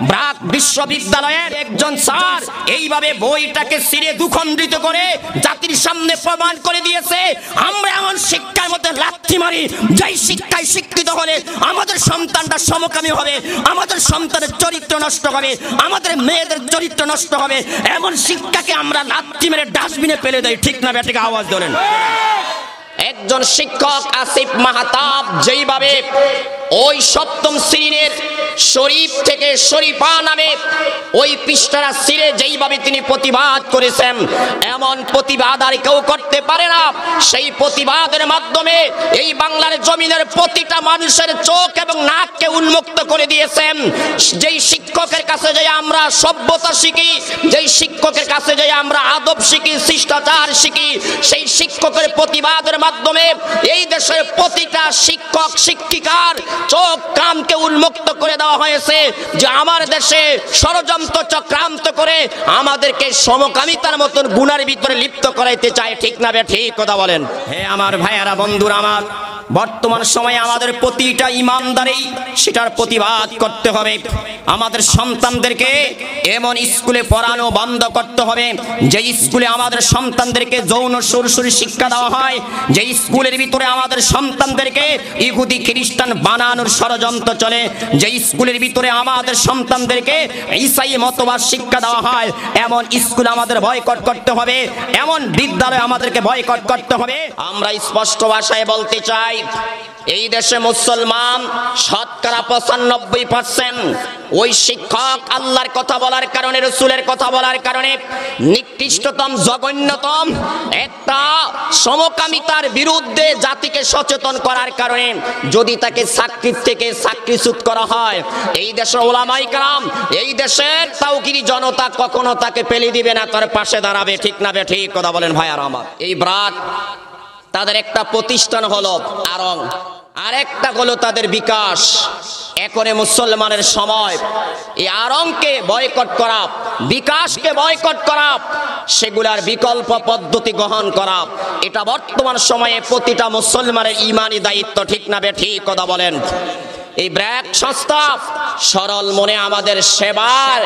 ব্রাক বিশ্ববিদ্যালয়ের একজন স্যার এইভাবে বইটাকে ছিঁড়ে দুখণ্ডিত করে জাতির সামনে প্রমাণ করে দিয়েছে, আমরা এমন শিক্ষার মধ্যে লাথি মারি যেই শিক্ষায় শিক্ষিত হলে আমাদের সন্তানটা সমকামী হবে, আমাদের সন্তানের চরিত্র নষ্ট হবে, আমাদের মেয়েদের চরিত্র নষ্ট হবে, এমন শিক্ষাকে আমরা লাথি মেরে ডাস্টবিনে ফেলে দেই। ঠিক না বেঠিক? আওয়াজ ধরেন। একজন শিক্ষক আসিফ মাহতাব যেইভাবে ওই সপ্তম শ্রেণীর শরীফ থেকে শরীফা নামে ওই পৃষ্ঠারা ছিঁড়ে যেইভাবে তিনি প্রতিবাদ করেছেন, এমন প্রতিবাদ আর কেউ করতে পারে না। সেই প্রতিবাদের মাধ্যমে এই বাংলার জমিনের প্রতিটা মানুষের চোখ এবং নাককে উন্মুক্ত করে দিয়েছেন। যেই শিক্ষকের কাছে যে আমরা সভ্যতা শিখি, যেই শিক্ষকের কাছে যে আমরা আদব শিখি, শিষ্টাচার শিখি, সেই শিক্ষকের প্রতিবাদের মাধ্যমে এই দেশের প্রতিটা শিক্ষক শিক্ষিকার চোখ কানকে উন্মুক্ত করে দেওয়া হয়েছে যে আমার দেশে ষড়যন্ত্র চক্রান্ত করে আমাদেরকে সমকামিতার মতন গুনার ভিতরে লিপ্ত করাইতে চায়। ঠিক না বে ঠিক? কথা বলেন। হে আমার ভাইয়ারা, বন্ধুরা আমার, বর্তমান সময়ে আমাদের প্রতিটা ইমানদারই সেটার প্রতিবাদ করতে হবে। আমাদের সন্তানদেরকে এমন স্কুলে পড়ানো বন্ধ করতে হবে যে স্কুলে আমাদের সন্তানদেরকে যৌন সুরসুরি শিক্ষা দেওয়া হয়, যে স্কুলের ভিতরে আমাদের সন্তানদেরকে ইহুদি খ্রিস্টান বানানোর ষড়যন্ত্র চলে, যে স্কুলের ভিতরে আমাদের সন্তানদেরকে ঈসাই মতবাদ শিক্ষা দেওয়া হয়, এমন স্কুল আমাদের বয়কট করতে হবে, এমন বিদ্যালয় আমাদেরকে বয়কট করতে হবে। আমরা স্পষ্ট ভাষায় বলতে চাই, এই দেশে মুসলমান শতকরা 95% ওই শিক্ষক আল্লাহর কথা বলার কারণে, রসুলের কথা বলার কারণে নিকৃষ্টতম জঘন্যতম একটা সমকামিতার বিরুদ্ধে জাতিকে সচেতন করার কারণে যদি তাকে চাকরি থেকে চাকরিচ্যুত করা হয়, এই দেশের ওলামায়ে কেরাম, এই দেশের তাওকিরি জনতা কখনো তাকে ফেলে দিবে না, তার পাশে দাঁড়াবে। ঠিক না বে ঠিক? কথা বলেন ভাইয়ারা আমার। এই ব্রাক তাদের একটা প্রতিষ্ঠান হলো আরং, আরেকটা হলো তাদের বিকাশ। এখনে মুসলমানের সময় এই আরংকে বয়কট করা, বিকাশকে বয়কট করা, সেগুলার বিকল্প পদ্ধতি গ্রহণ করা, এটা বর্তমান সময়ে প্রতিটা মুসলমানের ইমানি দায়িত্ব। ঠিক না বে ঠিক? কথা বলেন। এই ব্র্যাক সংস্থা সরল মনে আমাদের সেবার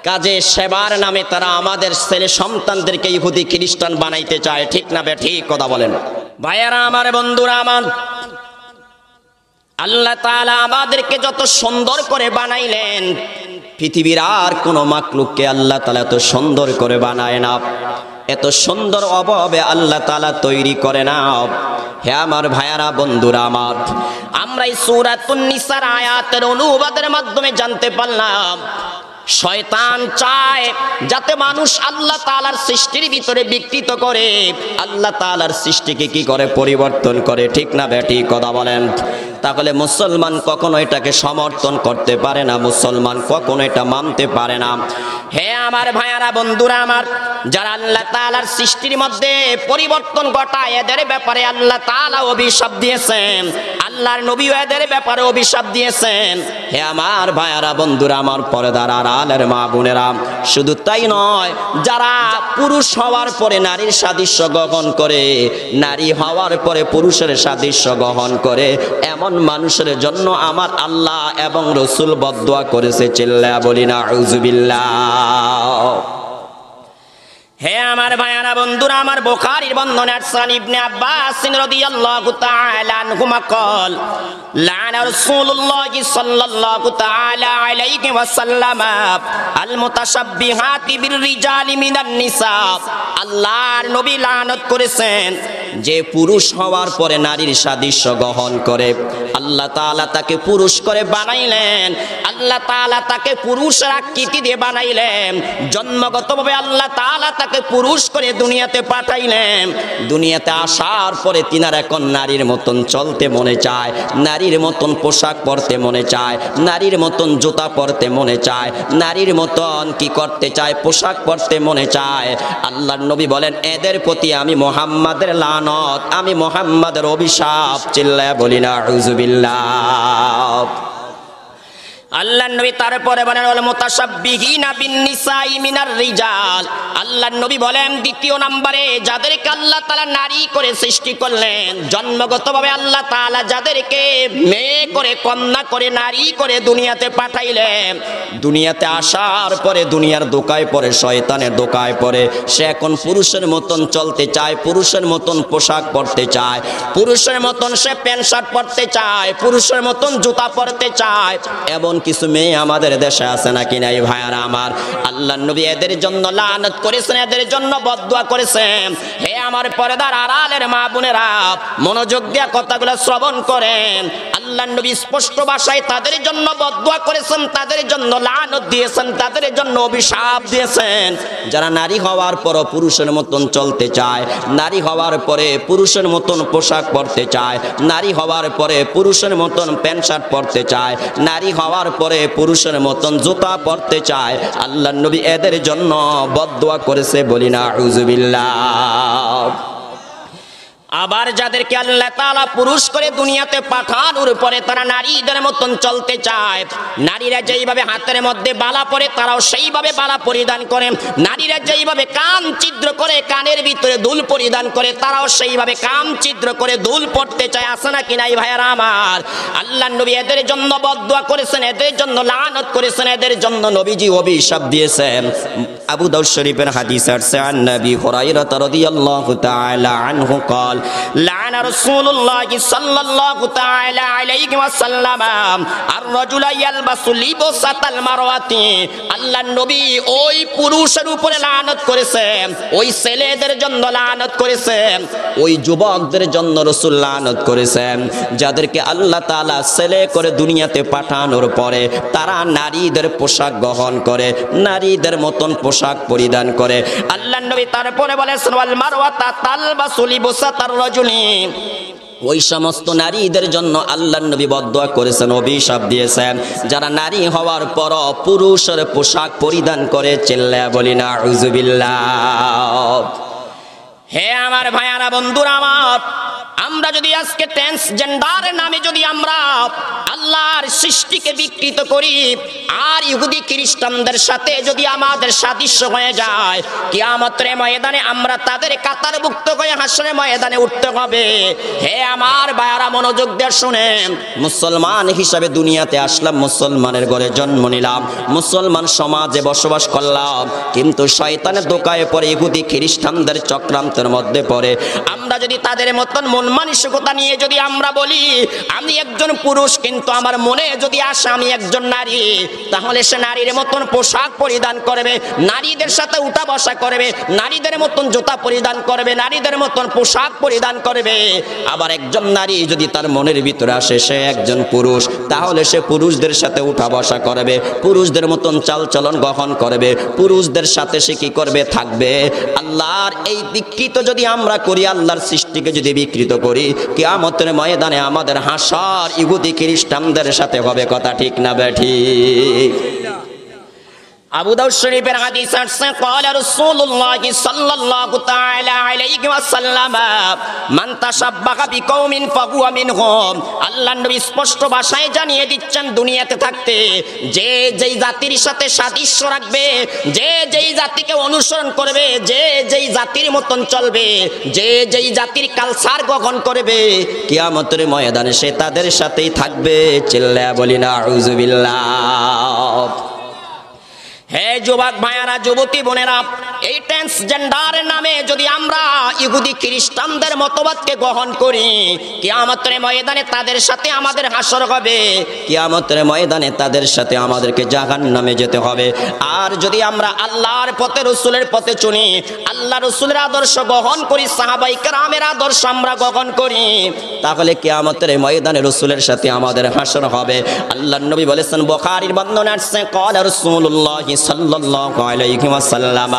কাজে, সেবার নামে তারা আমাদের ছেলে সন্তানদেরকে ইহুদি খ্রিস্টান বানাইতে চায়। ঠিক না বে ঠিক? কথা বলেন ভাইয়ারা আমার, বন্ধুরা আমার। আল্লাহ তাআলা আমাদেরকে যত সুন্দর করে বানাইলেন, পৃথিবীর আর কোন মাখলুককে আল্লাহ তাআলা এত সুন্দর করে বানায় না, এত সুন্দর অভাবে আল্লাহ তাআলা তৈরি করে না। হে আমার ভাইয়ারা, বন্ধুরা আমার, আমরা এই সূরাতুন নিসার আয়াতের অনুবাদের মাধ্যমে জানতে পারলাম শয়তান চায় যাতে মানুষ আল্লাহ তাআলার সৃষ্টির ভিতরে বিকৃত করে, আল্লাহ তাআলার সৃষ্টিকে কি করে? পরিবর্তন করে। ঠিক না বেটি? কথা বলেন। তাহলে মুসলমান কখনো এটাকে সমর্থন করতে পারে না, মুসলমান কখনো এটা মানতে পারে না। হে আমার ভাইয়ারা, বন্ধুরা আমার, যারা আল্লাহ তাআলার সৃষ্টির মধ্যে পরিবর্তন ঘটায়, এদের ব্যাপারে আল্লাহ তাআলা অভিশাপ দিয়েছেন, আল্লাহর নবীও এদের ব্যাপারে অভিশাপ দিয়েছেন। হে আমার ভাইয়ারা, বন্ধুরা আমার, পর্দার আড়ালের মা বোনেরা, শুধু তাই নয়, যারা পুরুষ হওয়ার পরে নারীর সাদৃশ্য গ্রহণ করে, নারী হওয়ার পরে পুরুষের সাদৃশ্য গ্রহণ করে, এমন মানুষের জন্য আমার আল্লাহ এবং রসুল বদদুয়া করেছে। চিল্লা বলি না আউযুবিল্লাহ। হে আমার ভাইয়ারা, বন্ধুরা আমার, বুখারীর বর্ণনা আন ইবনে আব্বাস রাদিয়াল্লাহু তাআলা আনহুমা قال লা'না রাসূলুল্লাহি সাল্লাল্লাহু তাআলা আলাইহি ওয়াসাল্লাম আল মুতাশাব্বিহাতি বির রিজালি মিনান নিসা। আল্লাহর নবী লানত করেছেন যে পুরুষ হওয়ার পরে নারীর সাদৃশ্য গ্রহণ করে, আল্লাহ তাআলা তাকে পুরুষ করে বানাইলেন, আল্লাহ তাআলা তাকে পুরুষের আকৃতি দিয়ে বানাইলেন, জন্মগতভাবে আল্লাহ তাআলা তাকে পুরুষ করে দুনিয়াতে পাঠাইলেন। দুনিয়াতে আসার পরে তিনার এখন নারীর মতন চলতে মনে চায়, নারীর মতন পোশাক পরতে মনে চায়, নারীর মতন জুতা পরতে মনে চায়, নারীর মতন কি করতে চায়? পোশাক পরতে মনে চায়। আল্লাহর নবী বলেন, এদের প্রতি আমি মুহাম্মাদের লানত, আমি মুহাম্মাদের অভিশাপ। চিল্লায়া বলি না আউযুবিল্লাহ। আল্লাহর নবী তারপরে বলেন ওয়াল মুতাশাব্বিহিনা বিন-নিসাই মিনার রিজাল। আল্লাহর নবী বলেন দ্বিতীয় নম্বরে যাদেরকে আল্লাহ তাআলা নারী করে সৃষ্টি করলেন, জন্মগতভাবে আল্লাহ তাআলা যাদেরকে মেয়ে করে কন্যা করে নারী করে দুনিয়াতে পাঠাইলেন, দুনিয়াতে আসার পরে দুনিয়ার দোকায় পড়ে, শয়তানের দোকায় পড়ে, সে এখন পুরুষের মতন চলতে চায়, পুরুষের মতন পোশাক পরতে চায়, পুরুষের মতন সে প্যান্ট শার্ট পরতে চায়, পুরুষের মতন জুতা পরতে চায়। এমন কিছু মেয়ে আমাদের দেশে আছে নাকি নাই ভাইয়ারা আমার? আল্লাহর নবী এদের জন্য লানত করেছেন, এদের জন্য বদদুয়া করেছেন। হে আমার পর্দার আড়ালের মা বোনেরা, মনোযোগ দিয়ে কথাগুলো শ্রবণ করেন। আল্লাহর নবী স্পষ্ট ভাষায় তাদের জন্য বদদুয়া করেছেন, তাদের জন্য লানত দিয়েছেন, তাদের জন্য অভিশাপ দিয়েছেন যারা নারী হওয়ার পর পুরুষের মতন চলতে চায়, নারী হওয়ার পরে পুরুষের মতন পোশাক পরতে চায়, নারী হওয়ার পরে পুরুষের মতন প্যান্ট শার্ট পরতে চায়, নারী হওয়ার পরে পুরুষের মতন জুতা পরতে চায়। আল্লাহর নবী এদের জন্য বদদুয়া করেছে, বলি না আউযুবিল্লাহ। আবার যাদেরকে আল্লাহ তাআলা পুরুষ করে দুনিয়াতে পাঠানোর পরে তারা নারীদের মতন চলতে চায়, নারীরা যেইভাবে হাতের মধ্যে বালা পরে তারাও সেইভাবে বালা পরিধান করে, নারীরা যেইভাবে কান ছিদ্র করে কানের ভিতরে দুল পরিধান করে তারাও সেইভাবে কান ছিদ্র করে দুল পড়তে চায়। আছে নাকি নাই ভাইয়ারা আমার? আল্লাহর নবী এদের জন্য বদদুয়া করেছেন, এদের জন্য লানত করেছেন, এদের জন্য নবীজি অভিশাপ দিয়েছেন। আবু দাউদ শরীফের হাদিস আছে আন নবী হুরায়রা রাদিয়াল্লাহু তাআলা আনহু قال لعن رسول الله صلى الله تعالى عليه وسلم الرجل يلبس لبسة المرأة। আল্লাহর নবী ওই পুরুষের উপরে লানত করেছেন, ওই ছেলেদের জন্য লানত করেছেন, ওই যুবকদের জন্য রাসূল লানত করেছেন যাদেরকে আল্লাহ তাআলা ছেলে করে দুনিয়াতে পাঠানোর পরে তারা নারীদের পোশাক গ্রহণ করে, নারীদের মতন পোশাক পরিধান করে। আল্লাহর নবী তারপরে বলেছেন ওয়াল মারওয়াতা তালবাসু লিবসাতার রাজুলি। ওই সমস্ত নারীদের জন্য আল্লাহর নবী বদদুয়া করেছেন, অভিশাপ দিয়েছেন যারা নারী হওয়ার পর পুরুষের পোশাক পরিধান করে। চিল্লায়া বলি না আউযুবিল্লাহ। হে আমার ভাইয়ারা, বন্ধুরা আমার, আমরা যদি আজকে ট্রান্সজেন্ডারের নামে যদি আমরা আল্লাহর সৃষ্টিকে বিকৃত করি আর ইহুদি খ্রিস্টানদের সাথে যদি আমাদের সাদৃশ্য হয়ে যায়, কিয়ামতের ময়দানে আমরা তাদের কাতারভুক্ত হয়ে হাসরের ময়দানে উঠতে হবে। হে আমার ভাইয়ারা, মনোযোগ দিয়ে শুনেন। মুসলমান হিসাবে দুনিয়াতে আসলাম, মুসলমানের ঘরে জন্ম নিলাম, মুসলমান সমাজে বসবাস করলাম, কিন্তু শয়তানের দোকায় পড়ে ইহুদি খ্রিস্টানদের চক্রান্তের মধ্যে পড়ে আমরা যদি তাদের মতন মন মানসিকতা নিয়ে যদি আমরা বলি আমি একজন পুরুষ, কিন্তু আমার মনে যদি আসে আমি একজন নারী, তাহলে সে নারীর মতন পোশাক পরিধান করবে, নারীদের সাথে উঠা বসা করবে, নারীদের মতন জুতা পরিধান করবে, নারীদের মতন পোশাক পরিধান করবে। আবার একজন নারী যদি তার মনের ভিতরে আসে সে একজন পুরুষ, তাহলে সে পুরুষদের সাথে উঠা বসা করবে, পুরুষদের মতন চালচলন গ্রহণ করবে, পুরুষদের সাথে সে কি করবে, থাকবে। আল্লাহর এই বিকৃত যদি আমরা করি, আল্লাহর সৃষ্টিকে যদি বিকৃত করি, কিয়ামতের ময়দানে আমাদের হাসর ইহুদি খ্রিস্টানদের সাথে হবে। কথা ঠিক না বেঠিক? আবু দাউদ শরীফের হাদিস আছে قال رسول الله صلى الله تعالى عليه وسلم من تشبه بقوم فهو منهم। আল্লাহর নবী স্পষ্ট ভাষায় জানিয়ে দিচ্ছেন দুনিয়াতে থাকতে যে যেই জাতির সাথে সাদৃশ্য রাখবে, যে যেই জাতিকে অনুসরণ করবে, যে যেই জাতির মতন চলবে, যে যেই জাতির কালচার গ্রহণ করবে, কিয়ামতের ময়দানে সে তাদের সাথেই থাকবে। চিল্লায়া বলি না আউযুবিল্লাহ। হে যুবক ভাইয়ারা, যুবতী বোনেরা, এই ট্রান্সজেন্ডারের নামে যদি আমরা ইহুদি খ্রিস্টানদের মতবাদকে গ্রহণ করি, কিয়ামতের ময়দানে তাদের সাথে আমাদের হাসর হবে, কিয়ামতের ময়দানে তাদের সাথে আমাদেরকে জাহান্নামে যেতে হবে। আর যদি আমরা আল্লাহর পথে রাসূলের পথে চলি, আল্লাহ রাসূলের আদর্শ গ্রহণ করি, সাহাবায়ে কেরামের আদর্শ আমরা গ্রহণ করি, তাহলে কিয়ামতের ময়দানে রাসূলের সাথে আমাদের হাসর হবে। আল্লাহর নবী বলেছেন, বুখারীর বর্ণনা আছে قال رسول الله صلى الله عليه وسلم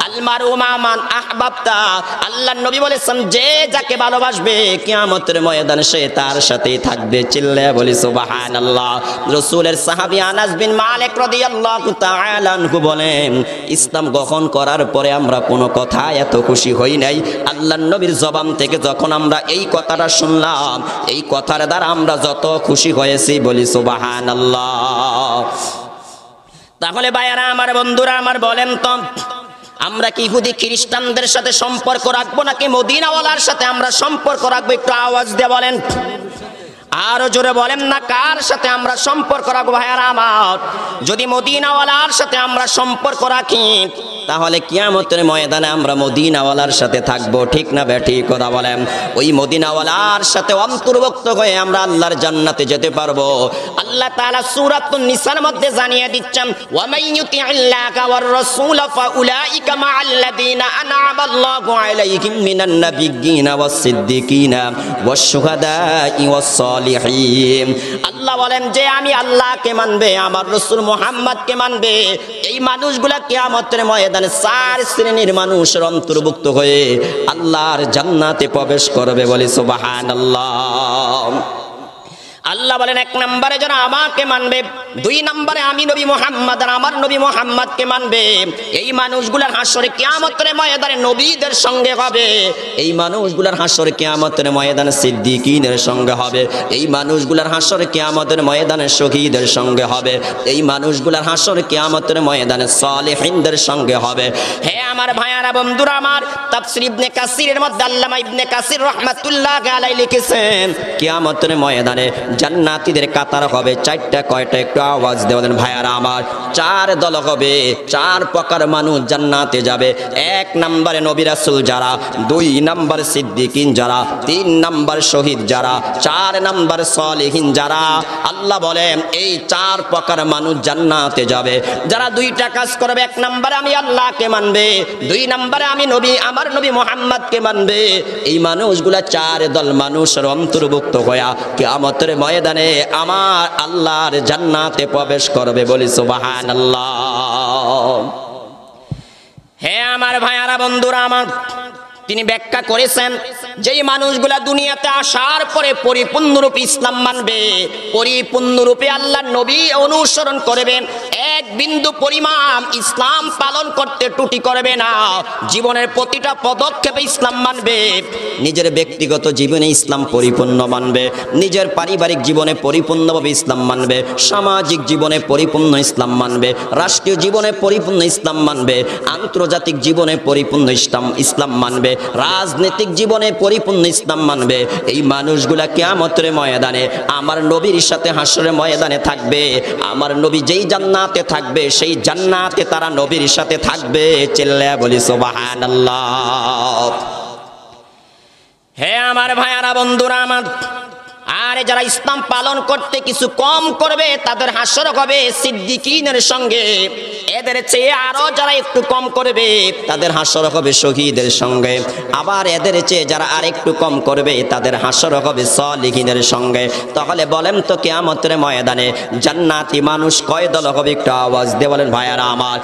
আল মারু মা মান আহবাবতা, আল্লাহর নবী বলেছেন যে যাকে ভালোবাসবে কিয়ামতের ময়দানে সে তার সাথেই থাকবে। চিল্লায়া বলি সুবহানাল্লাহ। রাসূলের সাহাবী আনাস বিন মালিক রাদিয়াল্লাহু তাআলা আনহু বলেন, ইসলাম গ্রহণ করার পরে আমরা কোনো কথা এত খুশি হই নাই, আল্লাহর নবীর জবান থেকে যখন আমরা এই কথাটা শুনলাম, এই কথার দ্বারা আমরা যত খুশি হয়েছি বলি সুবহানাল্লাহ। তাহলে ভাইয়ারা আমার, বন্ধুরা আমার, বলেন তো আমরা কি ইহুদি খ্রিস্টানদের সাথে সম্পর্ক রাখবো নাকি মদিনাওয়ালার সাথে আমরা সম্পর্ক রাখবো? একটু আওয়াজ দিয়ে বলেন, আরো জোরে বলেন না, কার সাথে আমরা সম্পর্ক রাখবো? ভাইয়ারা আমার, যদি মদিনাওয়ালার সাথে আমরা সম্পর্ক রাখি তাহলে কিয়ামতের ময়দানে আমরা মদিনাওয়ালার সাথে থাকবো, ঠিক না বেঠিক কথা বলেন? ওই মদিনাওয়ালার সাথে অন্তর্ভুক্ত হয়ে আমরা আল্লাহর জান্নাতে যেতে পারবো। আল্লাহ তাআলা সূরাতুন নিসার মধ্যে জানিয়ে দিচ্ছেন, ওয়া মাইয়ুতিল্লাহা ওয়ার রাসূলা ফাউলাইকা মাআল্লাযীনা আন'আমা আল্লাহু আলাইহিম মিনান নাবিয়্যিনা ওয়াস সিদ্দিকিনা ওয়াশ শুহাদাই ওয়াস সালিহিন। আল্লাহ বলেন যে আমি আল্লাহকে মানবে, আমার রাসূল মুহাম্মদকে মানবে, এই মানুষগুলা কিয়ামতের ময়দানে 4 শ্রেণীর মানুষের অন্তর্ভুক্ত হয়ে আল্লাহর জান্নাতে প্রবেশ করবে বলে সুবহানাল্লাহ। আল্লাহ বলেন, 1 নম্বরে যারা আমাকে মানবে, 2 নম্বরে আমি নবী মুহাম্মদ আর আমার নবী মুহাম্মদকে মানবে, এই মানুষগুলোর হাসরে কিয়ামতের ময়দানে নবীদের সঙ্গে হবে, এই মানুষগুলোর হাসরে কিয়ামতের ময়দানে সিদ্দিকিনের সঙ্গে হবে, এই মানুষগুলোর হাসরে কিয়ামতের ময়দানে শহীদের সঙ্গে হবে, এই মানুষগুলোর হাসরে কিয়ামতের ময়দানে সালেহিনদের সঙ্গে হবে। হে আমার ভাইয়ারা, বন্ধুরা আমার, তাফসীর ইবনে কাসিরের মধ্যে আল্লামা ইবনে কাসির রাহমাতুল্লাহি আলাইহি লিখেছেন, কিয়ামতের ময়দানে জান্নাতীদের কাতার হবে 4টা। কয়টা? একটু আওয়াজ দেবেন ভাইয়ারা আমার। 4 দল হবে, 4 প্রকার মানুষ জান্নাতে যাবে। 1 নম্বরে নবী রাসূল যারা, 2 নম্বরে সিদ্দিকিন যারা, 3 নম্বর শহীদ যারা, 4 নম্বর সালেহিন যারা। আল্লাহ বলেন এই 4 প্রকার মানুষ জান্নাতে যাবে। যারা 2টা কাজ করবে, 1 নম্বরে আমি আল্লাহকে মানবে, 2 নম্বরে আমি নবী আমার নবী মুহাম্মদকে মানবে, এই মানুষগুলা 4 দল মানুষের অন্তর্ভুক্ত হয়ে কিয়ামতের ময়দানে আমার আল্লাহর জান্নাতে প্রবেশ করবে বলি সুবহানাল্লাহ। হে আমার ভাইয়ারা, বন্ধুরা আমার, তিনি ব্যাখ্যা করেছেন যেই মানুষগুলা দুনিয়াতে আসার পরে পরিপূর্ণরূপে ইসলাম মানবে, পরিপূর্ণরূপে আল্লাহর নবী অনুসরণ করবে, 1 বিন্দু পরিমাণ ইসলাম পালন করতে ত্রুটি করবে না, জীবনের প্রতিটা পদক্ষেপে ইসলাম মানবে, নিজের ব্যক্তিগত জীবনে ইসলাম পরিপূর্ণ মানবে, নিজের পারিবারিক জীবনে পরিপূর্ণভাবে ইসলাম মানবে, সামাজিক জীবনে পরিপূর্ণ ইসলাম মানবে, রাষ্ট্রীয় জীবনে পরিপূর্ণ ইসলাম মানবে, আন্তর্জাতিক জীবনে পরিপূর্ণ ইসলাম মানবে, রাজনৈতিক জীবনে পরিপূর্ণ ইসলাম মানবে, এই মানুষগুলা কিয়ামতের ময়দানে আমার নবীর সাথে হাসরের ময়দানে থাকবে। আমার নবী যেই জান্নাতে থাকবে সেই জান্নাতে তারা নবীর সাথে থাকবে। চিল্লায়া বলি সুবহানাল্লাহ। হে আমার ভাইয়ারা, বন্ধুরা আমার, আর যারা ইসলাম পালন করতে কিছু কম করবে তাদের হাসর হবে সিদ্দিকিনের সঙ্গে, এদের চেয়ে আরো যারা একটু কম করবে তাদের হাসর হবে শহীদের সঙ্গে, আবার এদের চেয়ে যারা আর একটু কম করবে তাদের হাসর হবে সালেহিনের সঙ্গে। তাহলে বলেন তো কিয়ামতের ময়দানে জান্নাতি মানুষ কয় দল হবে? একটু আওয়াজ দিয়ে বলেন ভাইয়ারা আমার।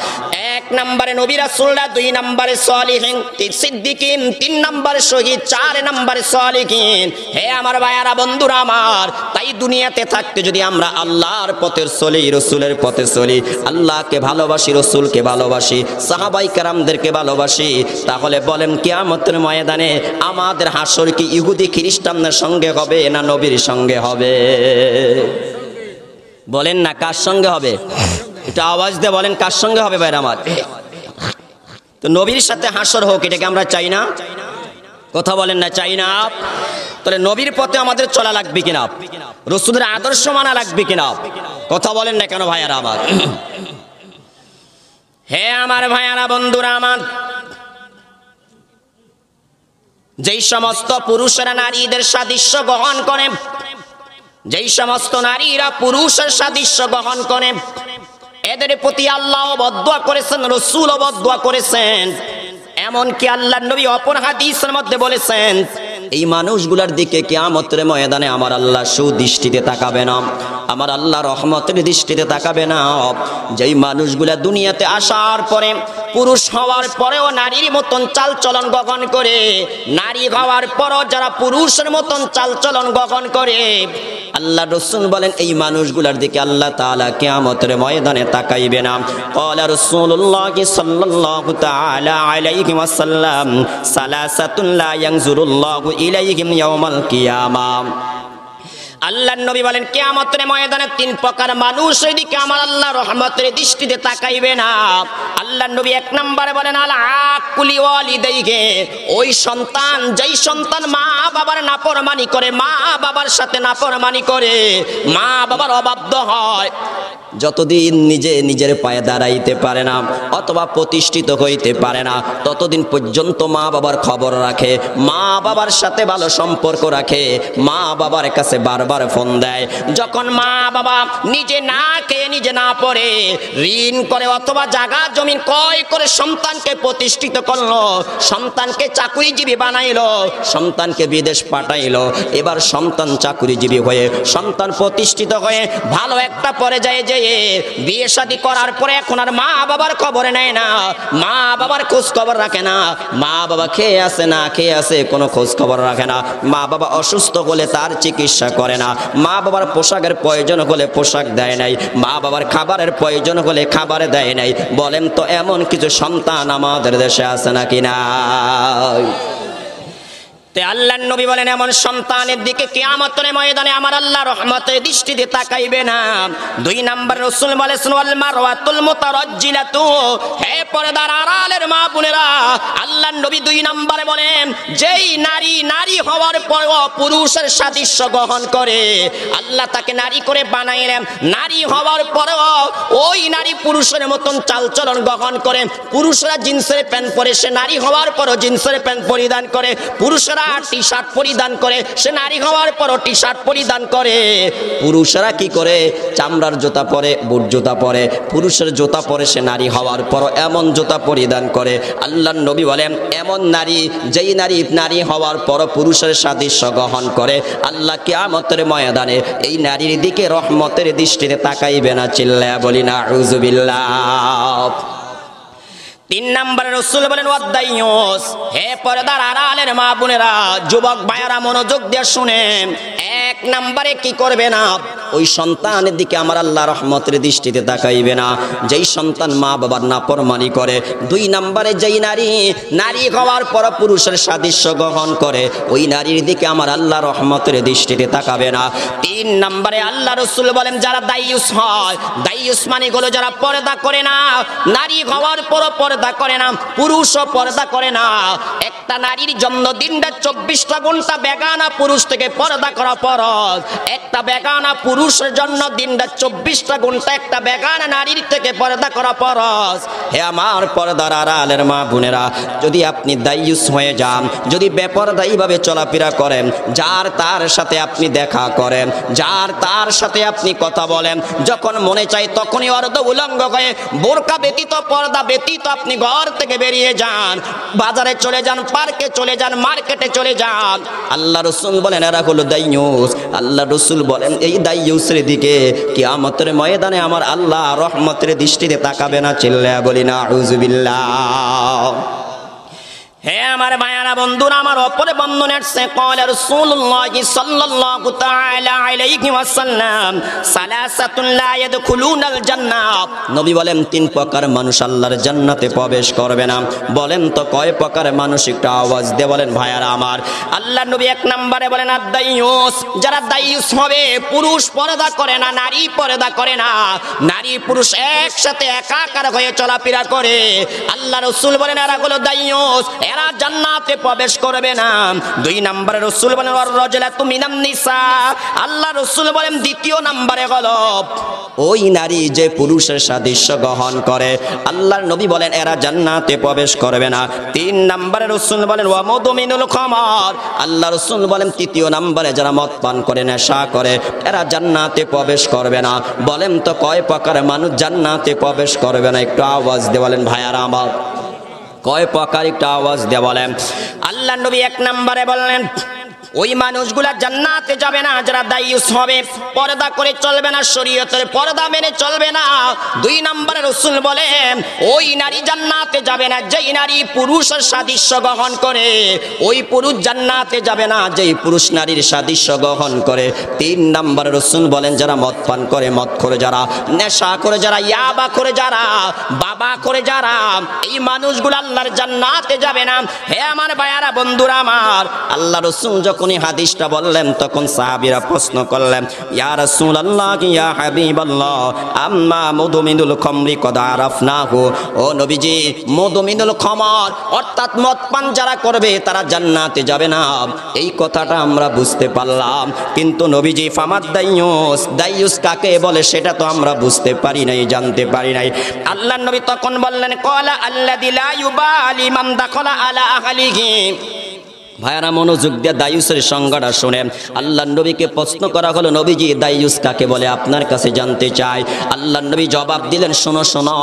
1 নম্বরে নবী রাসূলরা, 2 নম্বরে সালেহিন, সিদ্দিকিন, 3 নম্বরে শহীদ, 4 নম্বরে সালেহিন। হে আমার ভাইয়ারা, বন্ধুরা আমার, তাই দুনিয়াতে থাকতে যদি আমরা আল্লাহর পথে চলি, রাসূলের পথে চলি, আল্লাহকে ভালোবাসি, রাসূলকে ভালোবাসি, সাহাবায়ে কেরামদেরকে ভালোবাসি, তাহলে বলেন কিয়ামতের ময়দানে আমাদের হাসর কি ইহুদি খ্রিস্টানদের সঙ্গে হবে না নবীর সঙ্গে হবে? বলেন না, কার সঙ্গে হবে? এটা আওয়াজ দিয়ে বলেন, কার সঙ্গে হবে ভাইরা আমার? তো নবীর সাথে হাসর হোক, এটাকে আমরা চাই না? কথা বলেন না, চাই না? তাহলে নবীর পথে আমাদের চলা লাগবে কিনা? রাসূলের আদর্শ মানা লাগবে কিনা? কথা বলেন না কেন ভাইয়ারা আমার? হে আমার ভাইয়ারা, বন্ধুরা আমার, যেই সমস্ত পুরুষেরা নারীদের সাদৃশ্য গ্রহণ করে, যেই সমস্ত নারীরা পুরুষের সাদৃশ্য গ্রহণ করে, এদের প্রতি আল্লাহ বদদুয়া করেছেন, রাসূল বদদুয়া করেছেন। এমনকি আল্লাহর নবী অপর হাদিসের মধ্যে বলেছেন এই মানুষগুলোর দিকে কিয়ামতের ময়দানে আমার আল্লাহ সুদৃষ্টিতে তাকাবে না, আমার আল্লাহ রহমতের দৃষ্টিতে তাকাবে না। যেই মানুষগুলা দুনিয়াতে আসার পরে পুরুষ হওয়ার পরেও নারীর মতন চালচলন গ্রহণ করে, নারী হওয়ার পরও যারা পুরুষের মতন চালচলন গ্রহণ করে, আল্লাহ রাসূল বলেন এই মানুষগুলোর দিকে আল্লাহ তাআলা কিয়ামতের ময়দানে তাকাইবে না। ক্বালা রাসূলুল্লাহ সাল্লাল্লাহু তাআলা আলাইহি ওয়াসাল্লাম সালাসাতুন লা ইয়ানজুরুল্লাহু ইলাইহিম ইয়াওমাল কিয়ামাহ। আল্লাহর নবী বলেন কিয়ামতের ময়দানে তিন প্রকার মানুষ এদিকে আমার আল্লাহ রহমতের দৃষ্টিতে তাকাইবে না। আল্লাহর নবী এক নম্বরে বলেন আল আকুলি ওয়ালিদাইহি, ওই সন্তান যেই সন্তান মা বাবার নাফরমানি করে, মা বাবার সাথে নাফরমানি করে, মা বাবার অবাধ্য হয়, যতদিন নিজে নিজের পায়ে দাঁড়াইতে পারে না অথবা প্রতিষ্ঠিত হইতে পারে না ততদিন পর্যন্ত মা বাবার খবর রাখে, মা বাবার সাথে ভালো সম্পর্ক রাখে, মা বাবার কাছে বারবার ফোন দেয়। যখন মা বাবা নিজে না খেয়ে নিজে না পড়ে ঋণ করে অথবা জায়গা জমি ক্রয় করে সন্তানকে প্রতিষ্ঠিত করলো, সন্তানকে চাকুরিজীবী বানাইলো, সন্তানকে বিদেশ পাঠাইলো, এবার সন্তান চাকুরিজীবী হয়ে সন্তান প্রতিষ্ঠিত হয়ে ভালো একটা পর্যায়ে যে বিয়ে শাদী করার পরে এখন আর মা বাবার খবর নেয় না, মা বাবার খোঁজ খবর রাখে না, মা বাবা খেয়ে আছে না খেয়ে আছে কোনো খোঁজ খবর রাখে না, মা বাবা অসুস্থ হলে তার চিকিৎসা করে না, মা বাবার পোশাকের প্রয়োজন হলে পোশাক দেয় নাই, মা বাবার খাবারের প্রয়োজন হলে খাবার দেয় নাই। বলেন তো এমন কিছু সন্তান আমাদের দেশে আছে নাকি না? আল্লাহর নবী বলেন এমন সন্তানের দিকে কিয়ামতের ময়দানে আমার আল্লাহ রহমতের দৃষ্টিতে তাকাইবে না। দুই নাম্বার রাসূল বলেছেন ওয়াল মারওয়াতুল মুতারাজ্জিলাতু, হে পর্দার আড়ালের মা বোনেরা, আল্লাহর নবী দুই নাম্বারে বলেন যেই নারী হওয়ার পরও পুরুষের সাদৃশ্য গ্রহণ করে, আল্লাহ তাকে নারী করে বানাইলেন, নারী হওয়ার পরও ওই নারী পুরুষের মতন চালচলন গ্রহণ করে, পুরুষরা জিন্সের প্যান্ট পরে সে নারী হওয়ার পরও জিন্সের প্যান্ট পরিধান করে, পুরুষরা টি শার্ট পরিধান করে সে নারী হওয়ার পরও টি শার্ট পরিধান করে, পুরুষরা কি করে চামড়ার জুতা পরে, বুট জুতা পরে, পুরুষের জুতা পরে সে নারী হওয়ার পরও এমন জুতা পরিধান করে। আল্লাহর নবী বলেন এমন নারী যেই নারী হওয়ার পরও পুরুষের সাদৃশ্য গ্রহণ করে, আল্লাহ কিয়ামতের ময়দানে এই নারীর দিকে রহমতের দৃষ্টিতে তাকাইবে না। চিল্লায়া বলি না আউযুবিল্লাহ। তিন নম্বরে রাসূল বলেন ওয়াদাইয়ুস, হে পর্দার আড়ালের মা বোনেরা, যুবক ভাইয়েরা মনোযোগ দিয়ে শুনেন। এক নম্বরে কি করবে না, ওই সন্তানের দিকে আমার আল্লাহ রহমতের দৃষ্টিতে তাকাইবে না যেই সন্তান মা বাবার নাফরমানি করে। দুই নম্বরে যেই নারী হওয়ার পর পুরুষের সাদৃশ্য গ্রহণ করে, ওই নারীর দিকে আমার আল্লাহ রহমতের দৃষ্টিতে তাকাবে না। তিন নম্বরে আল্লাহ রাসূল বলেন যারা দাইয়ুস হয়, দাইয়ুস মানে হলো যারা পর্দা করে না, নারী হওয়ার পর পর্দা করে না, পুরুষও পর্দা করে না। একটা নারীর জন্য দিনটা 24টা ঘন্টা বেগানা পুরুষ থেকে পর্দা করা ফরজ, একটা বেগানা পুরুষের জন্য দিনটা 24টা ঘন্টা একটা বেগানা নারীর থেকে পর্দা করা ফরজ। হে আমার পর্দার আড়ালের মা বোনেরা, যদি আপনি দাইয়ুস হয়ে যান, যদি বেপরদাইভাবে চলাফেরা করেন, যার তার সাথে আপনি দেখা করেন, যার তার সাথে আপনি কথা বলেন, যখন মনে চায় তখনই অর্ধ উলঙ্গ হয়ে বোরকা ব্যতীত পর্দা ব্যতীত আপনি ঘর থেকে বেরিয়ে যান, বাজারে চলে যান, পার্কে চলে যান, মার্কেটে চলে যান, আল্লাহ রাসূল বলেন এরা হলো দাইয়ুস। আল্লাহ রাসূল বলেন এই দাইয়ুসের দিকে কিয়ামতের ময়দানে আমার আল্লাহ রহমতের দৃষ্টিতে তাকাবে না। চিল্লায়া বলি না আউযুবিল্লাহ। হে আমার ভাইয়ারা বন্ধুরা, আমার অপরে বন্ধন আসছে ক্বালা রাসূলুল্লাহ সাল্লাল্লাহু তাআলা আলাইহি ওয়াসাল্লাম সালাসাতুন লা ইয়াদখুলুনাল জান্নাহ, নবী বলেন তিন প্রকার মানুষ আল্লাহর জান্নাতে প্রবেশ করবে না। বলেন তো কয় প্রকার মানুষ, একটু আওয়াজ দিয়ে বলেন ভাইয়ারা আমার। আল্লাহ নবী এক নম্বরে বলেন আদ-দাইয়ুস, যারা দাইয়ুস হবে, পুরুষ পর্দা করে না, নারী পর্দা করে না, নারী পুরুষ একসাথে একাকার হয়ে চলাফেরা করে, আল্লাহ রাসূল বলেন এরা হলো দাইয়ুস, এরা জান্নাতে প্রবেশ করবে না। দুই নম্বরে রাসূল বলেন ওয়ার রাজুলাতু মিনান নিসা, আল্লাহ রাসূল বলেন দ্বিতীয় নম্বরে হলো ওই নারী যে পুরুষের সাদৃশ্য গ্রহণ করে, আল্লাহর নবী বলেন এরা জান্নাতে প্রবেশ করবে না। তিন নম্বরে রাসূল বলেন ওয়া মুদমিনুল খামার, আল্লাহ রাসূল বলেন তৃতীয় নম্বরে যারা মদ পান করে, নেশা করে, এরা জান্নাতে প্রবেশ করবে না। বলেন তো কয় প্রকার মানুষ জান্নাতে প্রবেশ করবে না, একটু আওয়াজ দিয়ে বলেন ভাইয়ারা আমার, কয় প্রকার একটু আওয়াজ দিয়ে বলেন। আল্লাহ নবী এক নম্বরে বললেন ওই মানুষগুলা জান্নাতে যাবে না যারা দায়ুস হবে, পর্দা করে চলবে না, শরীয়তের পর্দা মেনে চলবে না। 2 নম্বরে রাসূল বলেন ওই নারী জান্নাতে যাবে না যেই নারী পুরুষের সাদৃশ্য গ্রহণ করে, ওই পুরুষ জান্নাতে যাবে না যেই পুরুষ নারীর সাদৃশ্য গ্রহণ করে। 3 নম্বরে রাসূল বলেন যারা মদ পান করে, মদ করে যারা, নেশা করে যারা, ইয়াবা করে যারা, বাবা করে যারা, এই মানুষগুলো আল্লাহর জান্নাতে যাবে না। হে আমার ভাইয়ারা, বন্ধুরা আমার, আল্লাহ রাসূল যখনই হাদিসটা বললেন তখন সাহাবীরা প্রশ্ন করলেন, ইয়া রাসূলুল্লাহ, ইয়া হাবিবাল্লাহ, আম্মা মুদমিনুল খামরি কদ আরাফনাহু। ও নবীজি, মুদমিনুল খামর অর্থাৎ মদ পান যারা করবে তারা জান্নাতে যাবে না, এই কথাটা আমরা বুঝতে পারলাম, কিন্তু নবীজি ফামাদ দাইয়ুস, দাইয়ুস কাকে বলে সেটা তো আমরা বুঝতে পারি নাই, জানতে পারি নাই। আল্লাহর নবী তখন বললেন, ক্বালা আল্লাযী লা ইউবালি মান দাখালা আলা আহলিহি। ভাইয়ারা মনোযোগ দিয়ে দায়ুসের সংজ্ঞাটা শুনেন। আল্লাহর নবীকে প্রশ্ন করা হলো, নবীজি দায়ুস কাকে বলে, আপনার কাছে জানতে চাই। আল্লাহর নবী জবাব দিলেন, শোনো শোনো,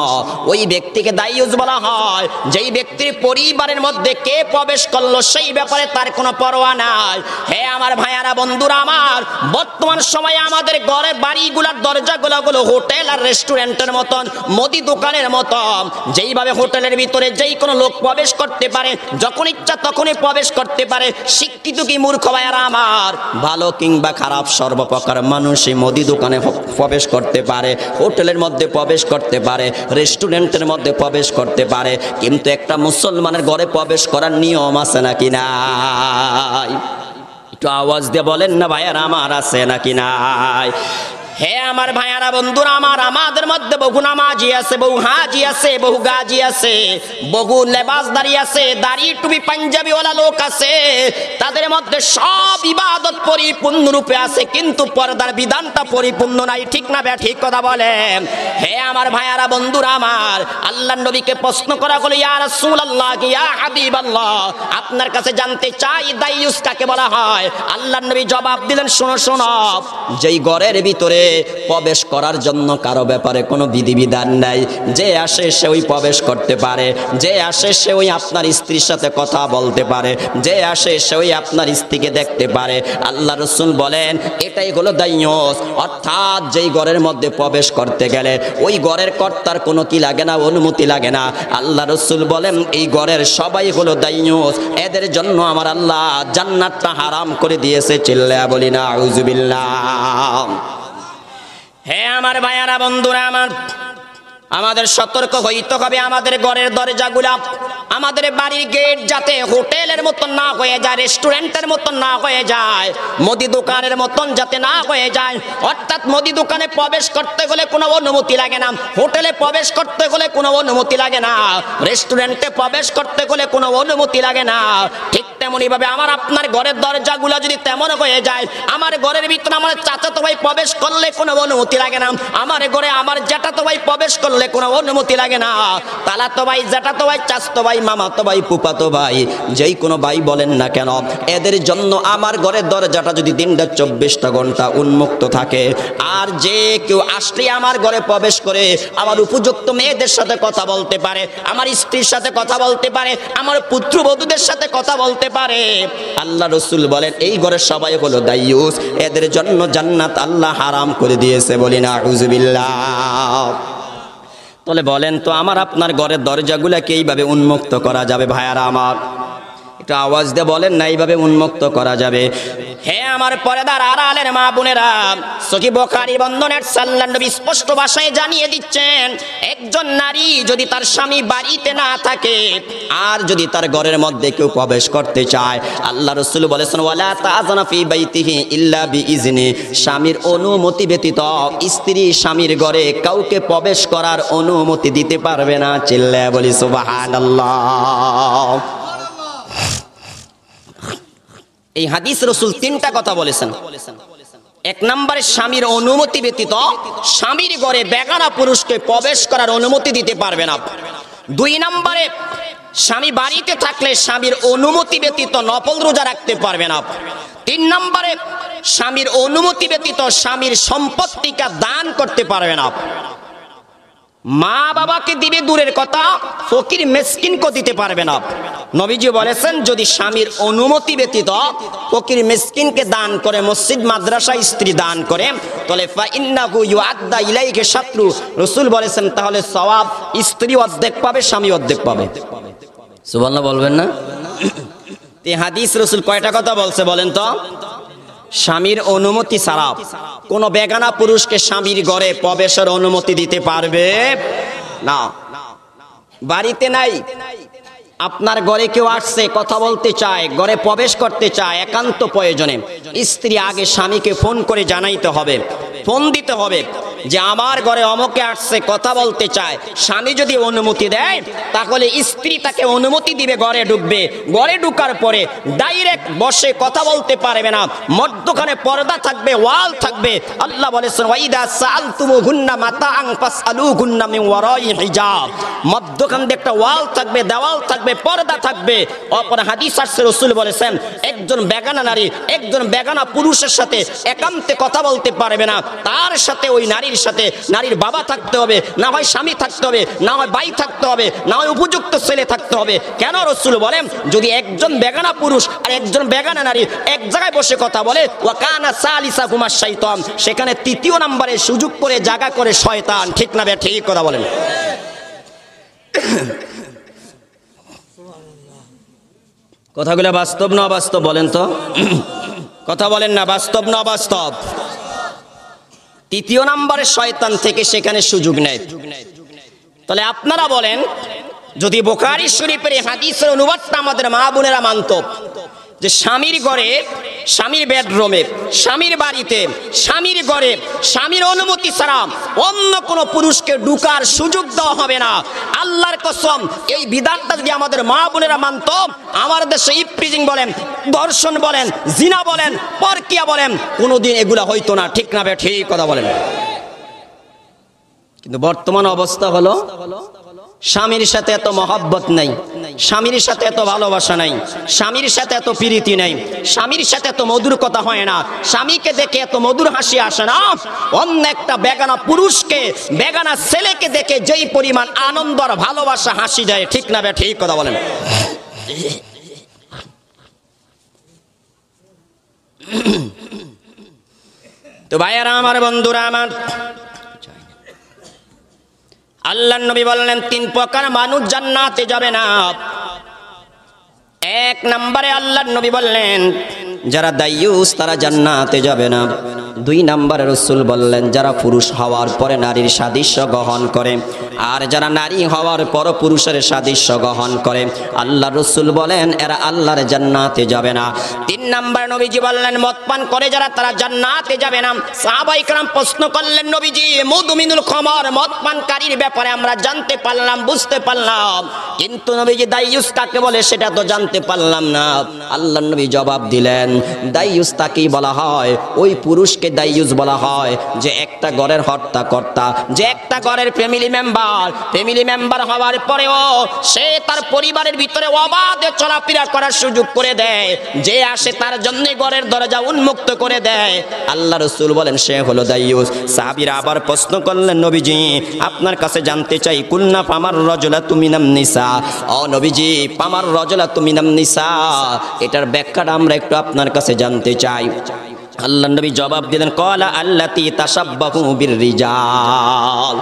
ওই ব্যক্তিকে দায়ুস বলা হয় যেই ব্যক্তির পরিবারের মধ্যে কে প্রবেশ করলো সেই ব্যাপারে তার কোনো পরোয়া নাই। হে আমার ভাইয়ারা, বন্ধুরা আমার, বর্তমান সময়ে আমাদের ঘরে বাড়িগুলোর দরজাগুলো হোটেল আর রেস্টুরেন্টের মতন, মুদি দোকানের মতন, যেইভাবে হোটেলের ভিতরে যেই কোনো লোক প্রবেশ করতে পারে, যখন ইচ্ছা তখনই প্রবেশ করতে পারে। শিক্ষিত কি মূর্খ ভাইয়ারা আমার, ভালো কিংবা খারাপ সর্বপ্রকার মানুষই মুদি দোকানে প্রবেশ করতে পারে, হোটেলের মধ্যে প্রবেশ করতে পারে, রেস্টুরেন্টের মধ্যে প্রবেশ করতে পারে, কিন্তু একটা মুসলমানের ঘরে প্রবেশ করার নিয়ম আছে নাকি নাই? একটু আওয়াজ দিয়ে বলেন না ভাইয়ারা আমার, আছে নাকি নাই? হে আমার ভাইয়ারা, বন্ধুরা আমার, আমাদের মধ্যে বহু নামাজি আছে, বহু হাজি আছে, বহু গাজি আছে, বহু লেবাসদারি আছে, দাড়ি টুপি পাঞ্জাবিওয়ালা লোক আছে, তাদের মধ্যে সব ইবাদত পরিপূর্ণ রূপে আছে, কিন্তু পর্দার বিধানটা পরিপূর্ণ নাই। ঠিক না বে ঠিক কথা বলেন? হে আমার ভাইয়ারা, বন্ধুরা আমার, আল্লাহর নবীকে প্রশ্ন করা হলো, ইয়া রাসূলুল্লাহ, ইয়া হাবিবাল্লাহ, আপনার কাছে জানতে চাই দায়ুস কাকে বলা হয়। আল্লাহর নবী জবাব দিলেন, শোনো শোনো, যেই ঘরের ভিতরে প্রবেশ করার জন্য কারো ব্যাপারে কোনো বিধিবিধান নাই, যে আসে সে ওই প্রবেশ করতে পারে, যে আসে সে ওই আপনার স্ত্রীর সাথে কথা বলতে পারে, যে আসে সে ওই আপনার স্ত্রীকে দেখতে পারে। আল্লাহ রাসূল বলেন এটাই হলো দায়ুস, অর্থাৎ যেই ঘরের মধ্যে প্রবেশ করতে গেলে ওই ঘরের কর্তার কোনো কি লাগে না, অনুমতি লাগে না। আল্লাহ রাসূল বলেন এই ঘরের সবাই হলো দায়ুস, এদের জন্য আমার আল্লাহ জান্নাতটা হারাম করে দিয়েছে। চিল্লায়া বলি না আউযুবিল্লাহ। হে আমার ভাইয়ারা, বন্ধুরা আমার, আমাদের সতর্ক হইতে হবে। আমাদের ঘরের দরজাগুলা, আমাদের বাড়ির গেট যাতে হোটেলের মতন না হয়ে যায়, রেস্টুরেন্টের মতন না হয়ে যায়, মুদি দোকানের মতন যাতে না হয়ে যায়। অর্থাৎ মুদি দোকানে প্রবেশ করতে গেলে কোনো অনুমতি লাগে না, হোটেলে প্রবেশ করতে গেলে কোনো অনুমতি লাগে না, রেস্টুরেন্টে প্রবেশ করতে গেলে কোনো অনুমতি লাগে না। ঠিক তেমনি ভাবে আমার আপনার ঘরের দরজাগুলো যদি তেমন হয়ে যায়, আমার ঘরের ভিতরে আমার চাচাতো ভাই প্রবেশ করলে কোনো অনুমতি লাগে না, আমার ঘরে আমার জ্যাঠাতো ভাই প্রবেশ করলে কোনো অনুমতি লাগে না, তালাতো ভাই, জ্যাঠাতো ভাই, চাচতো ভাই, মামাতো ভাই, ফুফাতো ভাই, যেই কোনো ভাই বলেন না কেন, এদের জন্য আমার ঘরের দরজাটা যদি দিনটা 24টা ঘন্টা উন্মুক্ত থাকে, আর যে কেউ আসলে আমার ঘরে প্রবেশ করে আমার উপযুক্ত মেয়েদের সাথে কথা বলতে পারে, আমার স্ত্রীর সাথে কথা বলতে পারে, আমার পুত্রবধূদের সাথে কথা বলতে পারে, আল্লাহ রাসূল বলেন এই ঘরের সবাই হলো দায়ুস, এদের জন্য জান্নাত আল্লাহ হারাম করে দিয়েছে। বলি না আউযুবিল্লাহ। তাহলে বলেন তো, আমার আপনার ঘরের দরজাগুলোকে এইভাবে উন্মুক্ত করা যাবে ভাইয়ারা আমার? একটু আওয়াজ দিয়ে বলেন না, এইভাবে উন্মুক্ত করা যাবে? হে আমার পর্দার আড়ালের মা বোনেরা, সহিহ বুখারী বর্ণনায় আল্লাহর নবী স্পষ্ট ভাষায় জানিয়ে দিচ্ছেন, একজন নারী যদি তার স্বামী বাড়িতে না থাকে আর যদি তার ঘরের মধ্যে কেউ প্রবেশ করতে চায়, আল্লাহ রাসূল বলেছেন ওয়ালা তাযানা ফি বাইতিহি ইল্লা বিইজনি, স্বামীর অনুমতি ব্যতীত স্ত্রী স্বামীর ঘরে কাউকে প্রবেশ করার অনুমতি দিতে পারবে না। চিল্লায়া বলি সুবহানাল্লাহ। এই হাদিস রাসূল 3টা কথা বলেছেন। 1 নম্বরে স্বামীর অনুমতি ব্যতীত স্বামীর ঘরে বেগানা পুরুষকে প্রবেশ করার অনুমতি দিতে পারবে না। 2 নম্বরে স্বামী বাড়িতে থাকলে স্বামীর অনুমতি ব্যতীত নফল রোজা রাখতে পারবে না। 3 নম্বরে স্বামীর অনুমতি ব্যতীত স্বামীর সম্পত্তিকে দান করতে পারবে না। মা বাবাকে দিবে দূরের কথা, ফকির মিসকিনকে দিতে পারবে না। নবীজি বলেছেন যদি স্বামীর অনুমতি ব্যতীত ফকির মিসকিনকে দান করে, মসজিদ মাদ্রাসা স্ত্রী দান করে, তাহলে ফা ইন্নাহু ইউআদ্দা ইলাইহি শাতরু, রাসূল বলেছেন তাহলে সওয়াব স্ত্রী অর্ধেক পাবে, স্বামী অর্ধেক পাবে। সুবহানাল্লাহ বলবেন না? এই হাদিস রাসূল কয়টা কথা বলছে বলেন তো? স্বামীর অনুমতি ছাড়া কোন বেগানা পুরুষকে স্বামীর ঘরে প্রবেশের অনুমতি দিতে পারবে না। বাড়িতে নাই, আপনার ঘরে কেউ আসছে, কথা বলতে চায়, ঘরে প্রবেশ করতে চায়, একান্ত প্রয়োজনে স্ত্রী আগে স্বামীকে ফোন করে জানাইতে হবে, ফোন দিতে হবে যে আমার ঘরে অমুকে আসছে, কথা বলতে চায়। স্বামী যদি অনুমতি দেয় তাহলে স্ত্রী তাকে অনুমতি দিবে, ঘরে ঢুকবে। ঘরে ঢুকার পরে ডাইরেক্ট বসে কথা বলতে পারবে না, মধ্যখানে পর্দা থাকবে, ওয়াল থাকবে। আল্লাহ বলেছেন ওয়াইদা সাআলতুমুহুন্না মাতাআন ফাসআলুহুন্না মিন ওয়ারাই হিজাব, মধ্যখানে একটা ওয়াল থাকবে, দেওয়াল থাকবে, পর্দা থাকবে। অপর হাদিস আসছে রাসূল বলেছেন একজন বেগানা নারী একজন বেগানা পুরুষের সাথে একান্তে কথা বলতে পারবে না, তার সাথে ওই নারীর সাথে নারীর বাবা থাকতে হবে, না হয় স্বামী থাকতে হবে, না হয় ভাই থাকতে হবে, না হয় উপযুক্ত ছেলে থাকতে হবে। কেন রাসূল বলেন যদি একজন বেগানা পুরুষ আর একজন বেগানা নারী এক জায়গায় বসে কথা বলে, ওয়া কানা সালিসাহুমা শাইতান, সেখানে তৃতীয় নম্বরে সুযোগ করে জায়গা করে শয়তান। ঠিক না বে? ঠিক কথা বলেন। কথাগুলো বাস্তব না অবাস্তব বলেন তো? কথা বলেন না, বাস্তব না অবাস্তব? তৃতীয় নম্বরে শয়তান থেকে সেখানে সুযোগ নেয়। তাহলে আপনারা বলেন যদি বুখারী শরীফের হাদিসের অনুবাদটা আমাদের মা বোনেরা মানত যে স্বামীর ঘরে, স্বামীর বেডরুমে, স্বামীর বাড়িতে, স্বামীর ঘরে স্বামীর অনুমতি ছাড়া অন্য কোনো পুরুষকে ঢুকার সুযোগ দেওয়া হবে না, আল্লাহর কসম এই বিধানটা যদি আমাদের মা বোনেরা মানত, আমার দেশে ইফটিজিং বলেন, ধর্ষণ বলেন, জিনা বলেন, পরকিয়া বলেন, কোনোদিন এগুলা হইতো না। ঠিক না? ঠিক কথা বলেন। কিন্তু বর্তমান অবস্থা হলো স্বামীর সাথে এত মহব্বত নাই, স্বামীর সাথে এত ভালোবাসা নাই, স্বামীর সাথে এত প্রীতি নাই, স্বামীর সাথে এত মধুর কথা হয় না, স্বামীকে দেখে এত মধুর হাসি আসে না। অন্য একটা বেগানা পুরুষকে, বেগানা ছেলেকে দেখে যেই পরিমাণ আনন্দ আর ভালোবাসা হাসি যায়। ঠিক না? ঠিক কথা বলেন। তো ভাইয়ারা আমার, বন্ধুরা আমার, আল্লাহর নবী বললেন তিন প্রকার মানুষ জান্নাতে যাবে না। এক নম্বরে আল্লাহর নবী বললেন যারা দায়ুস তারা জান্নাতে যাবে না। দুই নম্বরে রাসূল বললেন যারা পুরুষ হওয়ার পরে নারীর সাদৃশ্য গ্রহণ করে, আর যারা নারী হওয়ার পর পুরুষের সাদৃশ্য গ্রহণ করে, আল্লাহ রাসূল বলেন এরা আল্লাহর জান্নাতে যাবে না। তিন নম্বর নবীজি বললেন মদ পান করে যারা, তারা জান্নাতে যাবে না। সাহাবায়ে কেরাম প্রশ্ন করলেন নবীজি মুদমিনুল খামর, মদ পানকারীর ব্যাপারে আমরা জানতে পারলাম, বুঝতে পারলাম, কিন্তু নবীজি দায়ুস কাকে বলে সেটা তো জানতে পারলাম না। আল্লাহর নবী জবাব দিলেন দায়ুস তাকেই বলা হয়, ওই পুরুষকে দায়ুস বলা হয় যে একটা ঘরের হর্তাকর্তা, যে একটা ঘরের ফ্যামিলি মেম্বার হওয়ার পরেও সে তার পরিবারের ভিতরে অবাধে চলাফেরা করার সুযোগ করে দেয়, যে আসে তার জন্য ঘরের দরজা উন্মুক্ত করে দেয়। আল্লাহ রাসূল বলেন সে হলো দায়ুস। সাহাবীরা আবার প্রশ্ন করলেন নবীজি আপনার কাছে জানতে চাই, কুলনা ফামার রাজুলাতু মিনান নিসা, ও নবীজি ফামার রাজুলাতু মিনান নিসা, এটার ব্যাখ্যাটা আমরা একটু আপনার কাছে জানতে চাই। আল্লাহ নবী জবাব দিলেন ক্বালা আল্লাতী তাশাব্বাহু বিররিজাল,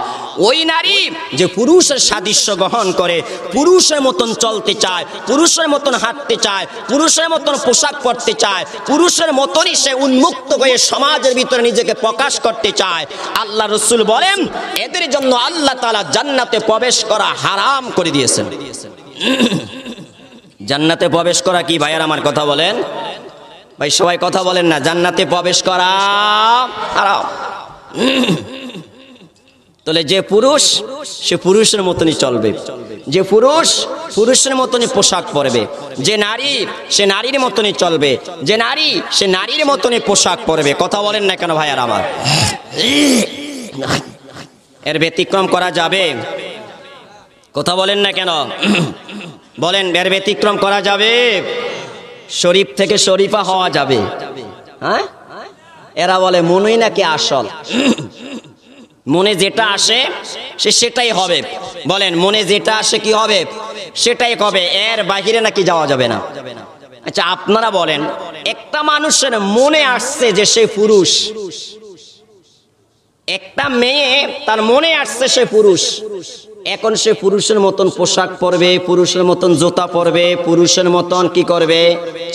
ওই নারী যে পুরুষের সাদৃশ্য গ্রহণ করে, পুরুষের মতন চলতে চায়, পুরুষের মতন হাঁটতে চায়, পুরুষের মতন পোশাক পরতে চায়, পুরুষের মতনই সে উন্মুক্ত হয়ে সমাজের ভিতরে নিজেকে প্রকাশ করতে চায়। আল্লাহ রাসূল বলেন এদের জন্য আল্লাহ তাআলা জান্নাতে প্রবেশ করা হারাম করে দিয়েছেন। জান্নাতে প্রবেশ করা কি ভাইয়ার আমার কথা বলেন? ভাই সবাই কথা বলেন না, জান্নাতে প্রবেশ করা হারাম। তাহলে যে পুরুষ সে পুরুষের মতনই চলবে, যে পুরুষ পুরুষের মতনই পোশাক পরবে, যে নারী সে নারীর মতনই চলবে, যে নারী সে নারীর মতনই পোশাক পরবে। কথা বলেন না কেন ভাইয়ার আমার? এর ব্যতিক্রম করা যাবে? কথা বলেন না কেন? বলেন এর ব্যতিক্রম করা যাবে? শরীফ থেকে শরীফা হওয়া যাবে? হ্যাঁ, এরা বলে মনই নাকি আসল, মনে যেটা আসে সে সেটাই হবে। বলেন মনে যেটা আসে কি হবে? সেটাই হবে, এর বাহিরে নাকি যাওয়া যাবে না? আচ্ছা আপনারা বলেন, একটা মানুষের মনে আসছে যে সে পুরুষ, একটা মেয়ে তার মনে আসছে সে পুরুষ, এখন সে পুরুষের মতন পোশাক পরবে, পুরুষের মতন জুতা পরবে, পুরুষের মতন কি করবে?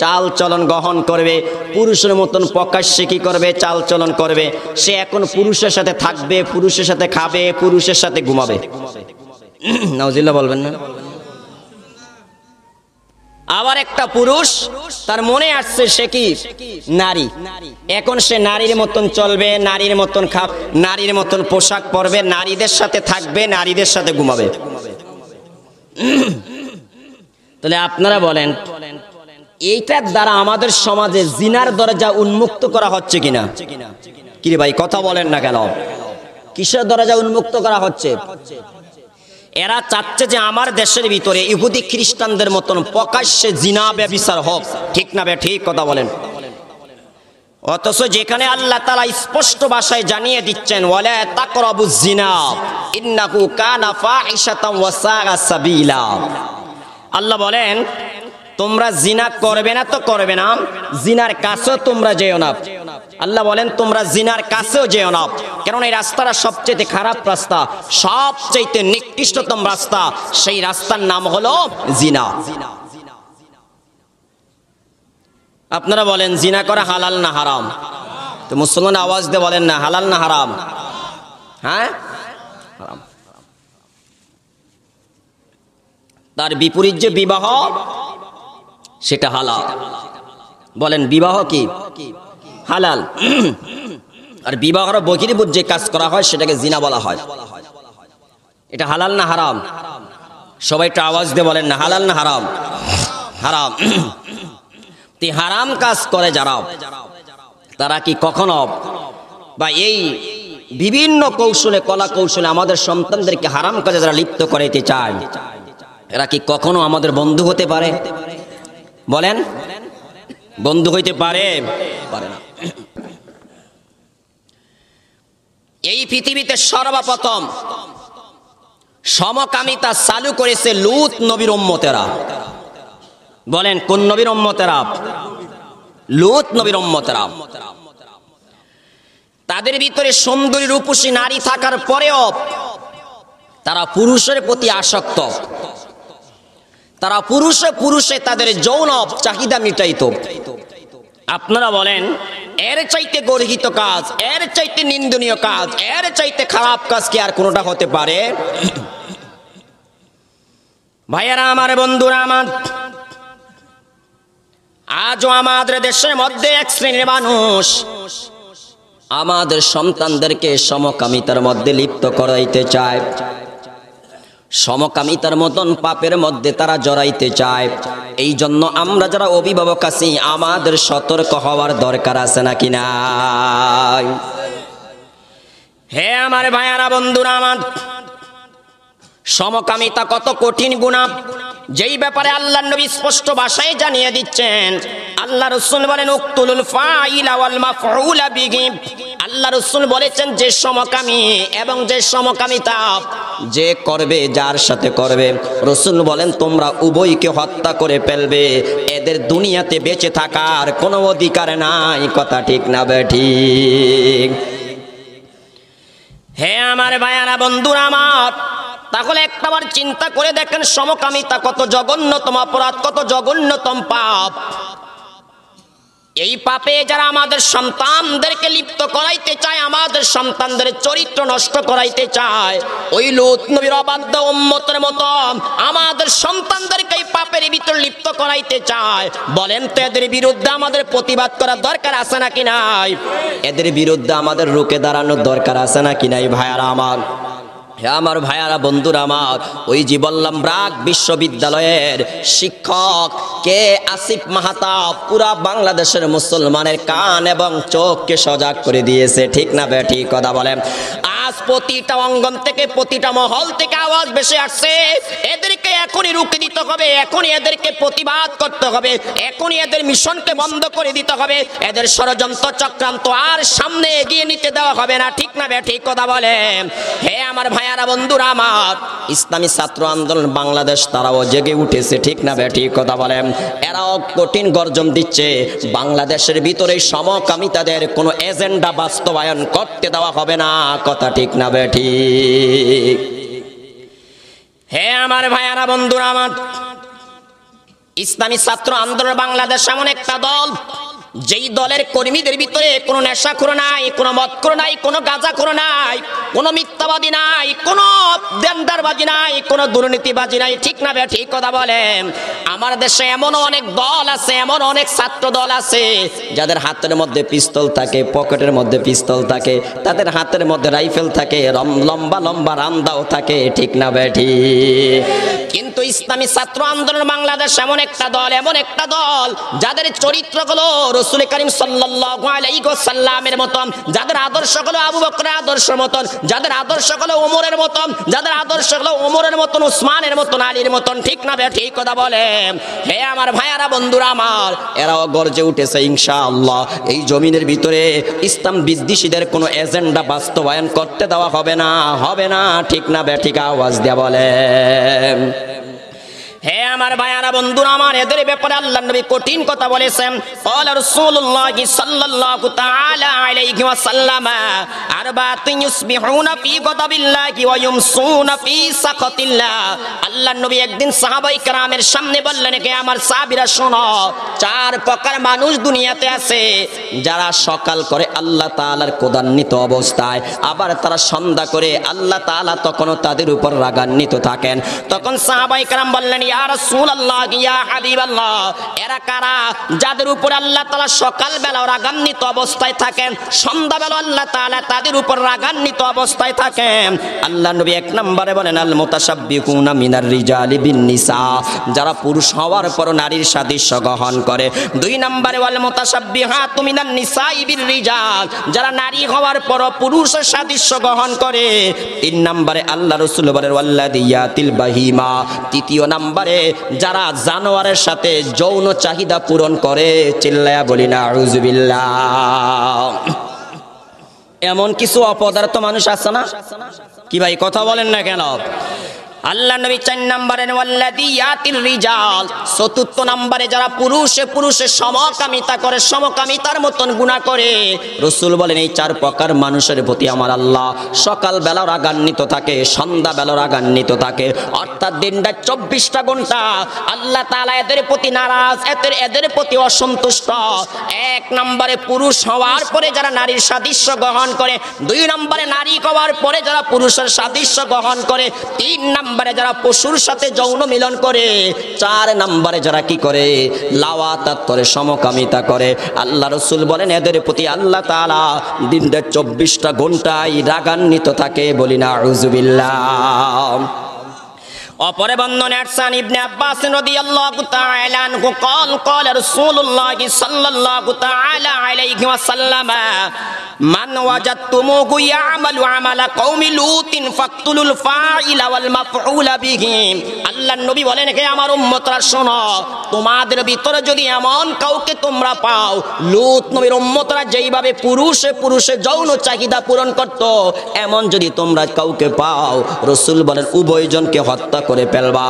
চাল চলন গ্রহণ করবে, পুরুষের মতন প্রকাশ্যে কি করবে? চাল চলন করবে। সে এখন পুরুষের সাথে থাকবে, পুরুষের সাথে খাবে, পুরুষের সাথে ঘুমাবে। নাউজিল্লাহ বলবেন না? আবার একটা পুরুষ তার মনে আসছে সে কি নারী, এখন সে নারীর মতন চলবে, নারীর মতন খাবে, নারীর মতন পোশাক পরবে, নারীদের সাথে থাকবে, নারীদের সাথে ঘুমাবে। তাহলে আপনারা বলেন এইটার দ্বারা আমাদের সমাজে জিনার দরজা উন্মুক্ত করা হচ্ছে কিনা? কি রে ভাই কথা বলেন না কেন? কিসের দরজা উন্মুক্ত করা হচ্ছে? এরা চাচ্ছে যে আমার দেশের ভিতরে ইহুদি খ্রিস্টানদের মতন প্রকাশ্যে জিনা ব্যভিচার হোক, ঠিক না? ঠিক কথা বলেন। অথচ যেখানে আল্লাহ তাআলা স্পষ্ট ভাষায় জানিয়ে দিচ্ছেন ওয়ালা তাকরাবুজ জিনা ইন্নাহু কানা ফাহিশাতান ওয়া সাআ সাবিলা, আল্লাহ বলেন তোমরা জিনা করবে না তো করবে না, জিনার কাছেও তোমরা যেও না। আল্লাহ বলেন তোমরা জিনার কাছেও যেও না, কারণ এই রাস্তাটা সবচেয়ে খারাপ রাস্তা, সবচেয়ে নিকৃষ্টতম রাস্তা, সেই রাস্তার নাম হলো জিনা। আপনারা বলেন জিনা করা হালাল না হারাম? তো মুসলমান আওয়াজ দিয়ে বলেন না, হালাল না হারাম? হ্যাঁ হারাম। তার বিপরীত যে বিবাহ সেটা হালাল। বলেন বিবাহ কি হালাল, আর বিবাহের বহির্ভূত যে কাজ করা হয় সেটাকে জিনা বলা হয়। এটা হালাল না হারাম? সবাই একটু আওয়াজ দিয়ে বলেন না, হালাল না হারাম? হারাম। হারাম কাজ করে যারা, তারা কি কখনো বা এই বিভিন্ন কৌশলে কলা কৌশলে আমাদের সন্তানদেরকে হারাম কাজে যারা লিপ্ত করাইতে চায়, এরা কি কখনো আমাদের বন্ধু হতে পারে? বলেন বন্ধু হইতে পারে? পারে না। এই পৃথিবীতে সর্বপ্রথম সমকামিতা চালু করেছে লূত নবীর উম্মতেরা। বলেন কোন নবীর উম্মতেরা? লূত নবীর উম্মতেরা। তাদের ভিতরে সুন্দরী রূপসী নারী থাকার পরেও তারা পুরুষের প্রতি আসক্ত, তারা পুরুষে তাদের যৌন চাহিদা মিটাইতো। আপনারা বলেন এর চাইতে গর্হিত কাজ, এর চাইতে নিন্দনীয় কাজ, এর চাইতে খারাপ কাজ কি আর কোনোটা হতে পারে? ভাইয়েরা আমার, বন্ধুরা আমার, আজও আমাদের দেশের মধ্যে এক শ্রেণীর মানুষ আমাদের সন্তানদেরকে সমকামিতার মধ্যে লিপ্ত করাইতে চায়, সমকামিতার মতন পাপের মধ্যে তারা জড়াইতে চায়। এই জন্য আমরা যারা অভিভাবক আছি আমাদের সতর্ক হওয়ার দরকার আছে নাকি নাই? হে আমার ভাইয়ারা, বন্ধুরা আমার, সমকামিতা কত কঠিন গুনাহ, যেই ব্যাপারে আল্লাহর নবী স্পষ্ট ভাষায় জানিয়ে দিচ্ছেন। আল্লাহ রাসূল বলেন উকতুলুল ফাইলা ওয়াল মাফউলা বিহি। আল্লাহ রাসূল বলেছেন যে সমকামী এবং যে সমকামিতা যে করবে, যার সাথে করবে, রাসূল বলেন তোমরা উভয়কে হত্যা করে ফেলবে, এদের দুনিয়াতে বেঁচে থাকার কোনো অধিকার নাই। কথা ঠিক না বেঠিক? হে আমার ভাইয়ারা, বন্ধুরা আমার, তাহলে একটাবার চিন্তা করে দেখেন সমকামিতা কত জঘন্যতম অপরাধ, কত জঘন্যতম পাপ। এই পাপে যারা আমাদের সন্তানদেরকে লিপ্ত করাইতে চায়, আমাদের সন্তানদের চরিত্র নষ্ট করাইতে চায়, ওই লূত নবীর অবাধ্য উম্মতের মতো আমাদের সন্তানদেরকে এই পাপের ভিতর লিপ্ত করাইতে চায়, বলেন তো এদের বিরুদ্ধে আমাদের প্রতিবাদ করার দরকার আছে নাকি নাই? এদের বিরুদ্ধে আমাদের রুখে দাঁড়ানোর দরকার আছে নাকি নাই? ভাইয়ারা আমার, হে আমার ভাইয়ারা, বন্ধুরা আমার, ওই যে বললাম ব্রাক বিশ্ববিদ্যালয়ের শিক্ষক কে আসিফ মাহাতাব পুরা বাংলাদেশের মুসলমানের কান এবং চোখকে সজাগ করে দিয়েছে, ঠিক না বেঠিক? কথা বলেন। আজ প্রতিটা অঙ্গন থেকে, প্রতিটা মহল থেকে আওয়াজ ভেসে আসছে, এদেরকে এখনই রুখে দিতে হবে, এখনই এদেরকে প্রতিবাদ করতে হবে, এখনই এদের মিশনকে বন্ধ করে দিতে হবে, এদের ষড়যন্ত্র চক্রান্ত আর সামনে এগিয়ে নিতে দেওয়া হবে না। ঠিক না বে ঠিক কথা বলে? হে আমার ভাইয়ারা, বন্ধুরা আমার, ইসলামী ছাত্র আন্দোলন বাংলাদেশ তারাও জেগে উঠেছে। ঠিক না বে ঠিক কথা বলে? এরাও কঠিন গর্জন দিচ্ছে, বাংলাদেশের ভিতরে সমকামিতাদের কোনো এজেন্ডা বাস্তবায়ন করতে দেওয়া হবে না। কথা ঠিক না বে ঠিক? হে আমার ভাইয়ারা, বন্ধুরা আমার, ইসলামী ছাত্র আন্দোলন বাংলাদেশ এমন একটা দল, যেই দলের কর্মীদের ভিতরে কোনো নেশাখোর নাই, কোনো মদখোর নাই, কোনো গাঁজাখোর নাই, কোনো মিথ্যাবাদী নাই, কোনো দেনদারবাজি নাই, কোনো দুর্নীতিবাজি নাই। ঠিক না বে ঠিক কথা বলেন? আমার দেশে এমন অনেক দল আছে, এমন অনেক ছাত্র দল আছে যাদের হাতের মধ্যে পিস্তল থাকে, পকেটের মধ্যে পিস্তল থাকে, তাদের হাতের মধ্যে রাইফেল থাকে, লম্বা লম্বা রামদাও থাকে। ঠিক না বে ঠিক? কিন্তু ইসলামী ছাত্র আন্দোলন বাংলাদেশ এমন একটা দল, এমন একটা দল যাদের চরিত্রগুলো রাসূল করিম সাল্লাল্লাহু আলাইহি ওয়াসাল্লামের মতন, যাদের আদর্শ হলো আবু বকরের আদর্শের মতন, যাদের আদর্শ হলো ওমরের মতন, যাদের আদর্শ হলো ওমরের মতন, উসমানের মতন, আলীর মতন। ঠিক না বে ঠিক কথা বলে? হে আমার ভাইয়ারা, বন্ধুরা আমার, এরাও গর্জে উঠেছে ইনশাআল্লাহ। এই জমিনের ভিতরে ইসলাম বিদ্বেষীদের কোনো এজেন্ডা বাস্তবায়ন করতে দেওয়া হবে না, হবে না। ঠিক না বে ঠিক? আওয়াজ দেয়া বলেন। হে আমার ভাইয়ারা, বন্ধুরা আমার, এদের ব্যাপারে আল্লাহর নবী কঠিন কথা বলেছেন। ক্বালা রাসূলুল্লাহ সাল্লাল্লাহু তাআলা আলাইহি ওয়াসাল্লাম, আরবাতুন ইউসবিহুনা ফি গাদাবিল্লাহি ওয়া ইউমসুনা ফি সাখাতিল্লাহ। আল্লাহর নবী একদিন সাহাবায়ে কেরামের সামনে বললেন, কে আমার সাহাবীরা শোনো, চার প্রকার মানুষ দুনিয়াতে আছে, যারা সকাল করে আল্লাহ তাআলার ক্রোধান্বিত অবস্থায়, আবার তারা সন্ধ্যা করে আল্লাহ তাআলা তখনও তাদের উপর রাগান্বিত থাকেন। তখন সাহাবায়ে কেরাম বললেন, ইয়া রাসূলুল্লাহ, ইয়া হাবিবাল্লাহ, এরা কারা? যাদের উপর আল্লাহ তাআলা সকালবেলা রাগান্বিত অবস্থায় থাকেন, সন্ধ্যাবেলা আল্লাহ তাআলা তাদের উপর রাগান্বিত অবস্থায় থাকেন। আল্লাহ নবী এক নম্বরে বলেন, আল মুতাশাব্বিহুনা মিনার রিজালি বিন নিসা, যারা পুরুষ হওয়ার পর নারীর সাদৃশ্য গ্রহণ করে। দুই নম্বরে ওয়াল মুতাশাব্বিহাতু মিনান নিসাই বির রিজাল, যারা নারী হওয়ার পর পুরুষের সাদৃশ্য গ্রহণ করে। তিন নম্বরে আল্লাহ রাসূল বলেন, ওয়াল্লাদিয়াতিল বাহিমা, তৃতীয় নম্বরে যারা জানোয়ারের সাথে যৌন চাহিদা পূরণ করে। চিল্লায়া বলি না আউযুবিল্লাহ? এমন কিছু অপদার্থ মানুষ আছে না? কি ভাই কথা বলেন না কেন? আল্লাহ নবী 4 নম্বরে ওয়াল্লাদিয়াতির রিজাল, চতুর্থ নম্বরে যারা পুরুষে সমকামিতা করে, সমকামিতার মতন গুনাহ করে। রাসূল বলেন, এই চার প্রকার মানুষের প্রতি আমার আল্লাহ সকাল বেলা রাগান্বিত থাকে, সন্ধ্যা বেলা রাগান্বিত থাকে, অর্থাৎ দিনটা 24টা ঘন্টা আল্লাহ তাআলা এদের প্রতি নারাজ, এদের প্রতি অসন্তুষ্ট। এক নম্বরে পুরুষ হওয়ার পরে যারা নারীর সাদৃশ্য গ্রহণ করে, দুই নম্বরে নারী হওয়ার পরে যারা পুরুষের সাদৃশ্য গ্রহণ করে, তিন নম্বরে যারা পশুর সাথে যৌন মিলন করে, চার নম্বরে যারা কি করে? লাওয়াতাত করে, সমকামিতা করে। আল্লাহ রাসূল বলেন, এদের প্রতি আল্লাহ তাআলা দিনটা 24টা ঘন্টায় রাগান্বিত থাকে। বলি না আউযুবিল্লাহ? অপরে বর্ণনায় আরসান ইবনে আব্বাস রাদিয়াল্লাহু তাআলা আনহু قال قال رسول الله صلى الله تعالى عليه وسلم من وجدتموه يعمل عمل قوم لوط فاقتلوا الفاعل والمفعول به। আল্লাহর নবী বলেন, হে আমার উম্মতরা শোনো, তোমাদের ভিতরে যদি এমন কাউকে তোমরা পাও, লূত নবীর উম্মতরা যেইভাবে পুরুষে যৌন চাহিদা পূরণ করত, এমন যদি তোমরা কাউকে পাও, রাসূল বলেন উভয়জনকে হত্যা করে ফেলবা,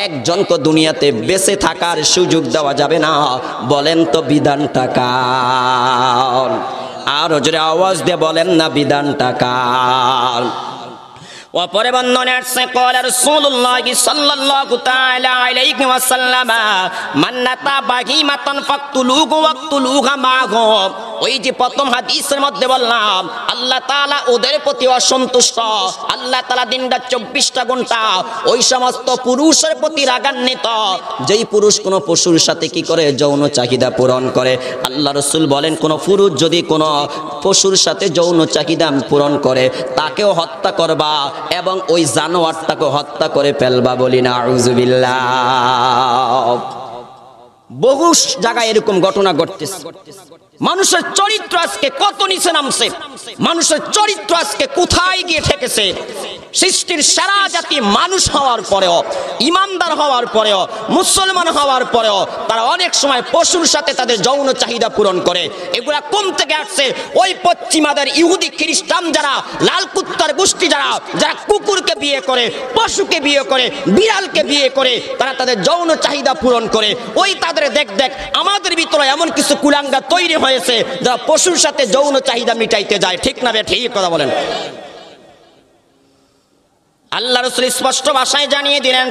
একজনকে দুনিয়াতে বেঁচে থাকার সুযোগ দেওয়া যাবে না। বলেন তো বিধানটা কার? আর জোরে আওয়াজ দিয়ে বলেন না বিধানটা কার? অপরে বর্ণনায় আসছে, ক্বালা রাসূলুল্লাহ সাল্লাল্লাহু তাআলা আলাইহি ওয়াসাল্লাম মান নাতা বাহিমাতান ফাকতুলুহু ওয়াকতুলুহা মাহু। ওই যে প্রথম হাদিসের মধ্যে বললাম, আল্লাহ তাআলা ওদের প্রতি অসন্তুষ্ট। আল্লাহ তাআলা দিনটা 24টা ঘন্টা ওই সমস্ত পুরুষের প্রতি রাগান্বিত, যেই পুরুষ কোনো পশুর সাথে কি করে? যৌন চাহিদা পূরণ করে। আল্লাহ রাসূল বলেন, কোনো পুরুষ যদি কোনো পশুর সাথে যৌন চাহিদা পূরণ করে, তাকেও হত্যা করবা এবং ওই জানোয়ারটাকে হত্যা করে ফেলবা। বলি না আউযুবিল্লাহ? বহু জায়গায় এরকম ঘটনা ঘটতেছে। মানুষের চরিত্র আজকে কত নিচে নামছে, মানুষের চরিত্র আজকে কোথায় গিয়ে ঠেকেছে। সৃষ্টির সারা জাতি মানুষ হওয়ার পরেও ইমানদার হওয়ার পরেও, মুসলমান হওয়ার পরেও তারা অনেক সময় পশুর সাথে তাদের যৌন চাহিদা পূরণ করে। এগুলা কোন থেকে আসছে? ওই পশ্চিমাদের ইহুদি খ্রিস্টান যারা, লাল কুত্তার গোষ্ঠী যারা, যারা কুকুরকে বিয়ে করে, পশুকে বিয়ে করে, বিড়ালকে বিয়ে করে, তারা তাদের যৌন চাহিদা পূরণ করে। ওই তাদের দেখ দেখ আমাদের ভিতরে এমন কিছু কুলাঙ্গা তৈরি হয়েছে যারা পশুর সাথে যৌন চাহিদা মিটাইতে যায়। ঠিক না বে? ঠিক কথা বলেন। আল্লাহ রাসূল স্পষ্ট ভাষায় জানিয়ে দিলেন,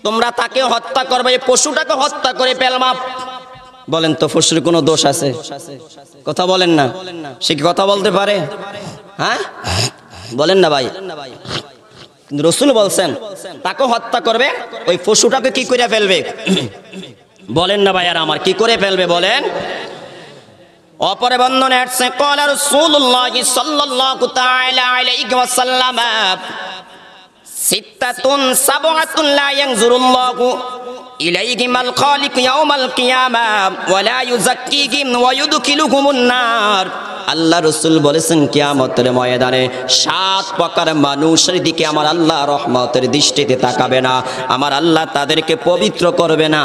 তোমরা তাকে হত্যা করবে, এই পশুটাকে হত্যা করে ফেলবা। বলেন তো পশুর কোনো দোষ আছে? কথা বলেন না। সে কি কথা বলতে পারে? হ্যাঁ বলেন না ভাই। রাসূল বলছেন তাকে হত্যা করবে, ওই পশুটাকে কি করে ফেলবে? বলেন না ভাই আর আমার, কি করে ফেলবে বলেন? অপরে বর্ণনায় আসছে ক্বালা রাসূলুল্লাহ সাল্লাল্লাহু তাআলা আলাইহি ওয়াসাল্লাম সিত্তাতুন সাবআতুন লা ইয়ানজুরুল্লাহু ইলাইহিমাল খালিক ইয়াউমাল কিয়ামা ওয়া লা ইউযাক্কিহিম ওয়া ইউদখিলুহুমুন নার। আল্লাহ রাসূল বলেছেন কিয়ামতের ময়দানে 7 প্রকার মানুষের দিকে আমার আল্লাহ রহমতের দৃষ্টিতে তাকাবে না, আমার আল্লাহ তাদেরকে পবিত্র করবে না,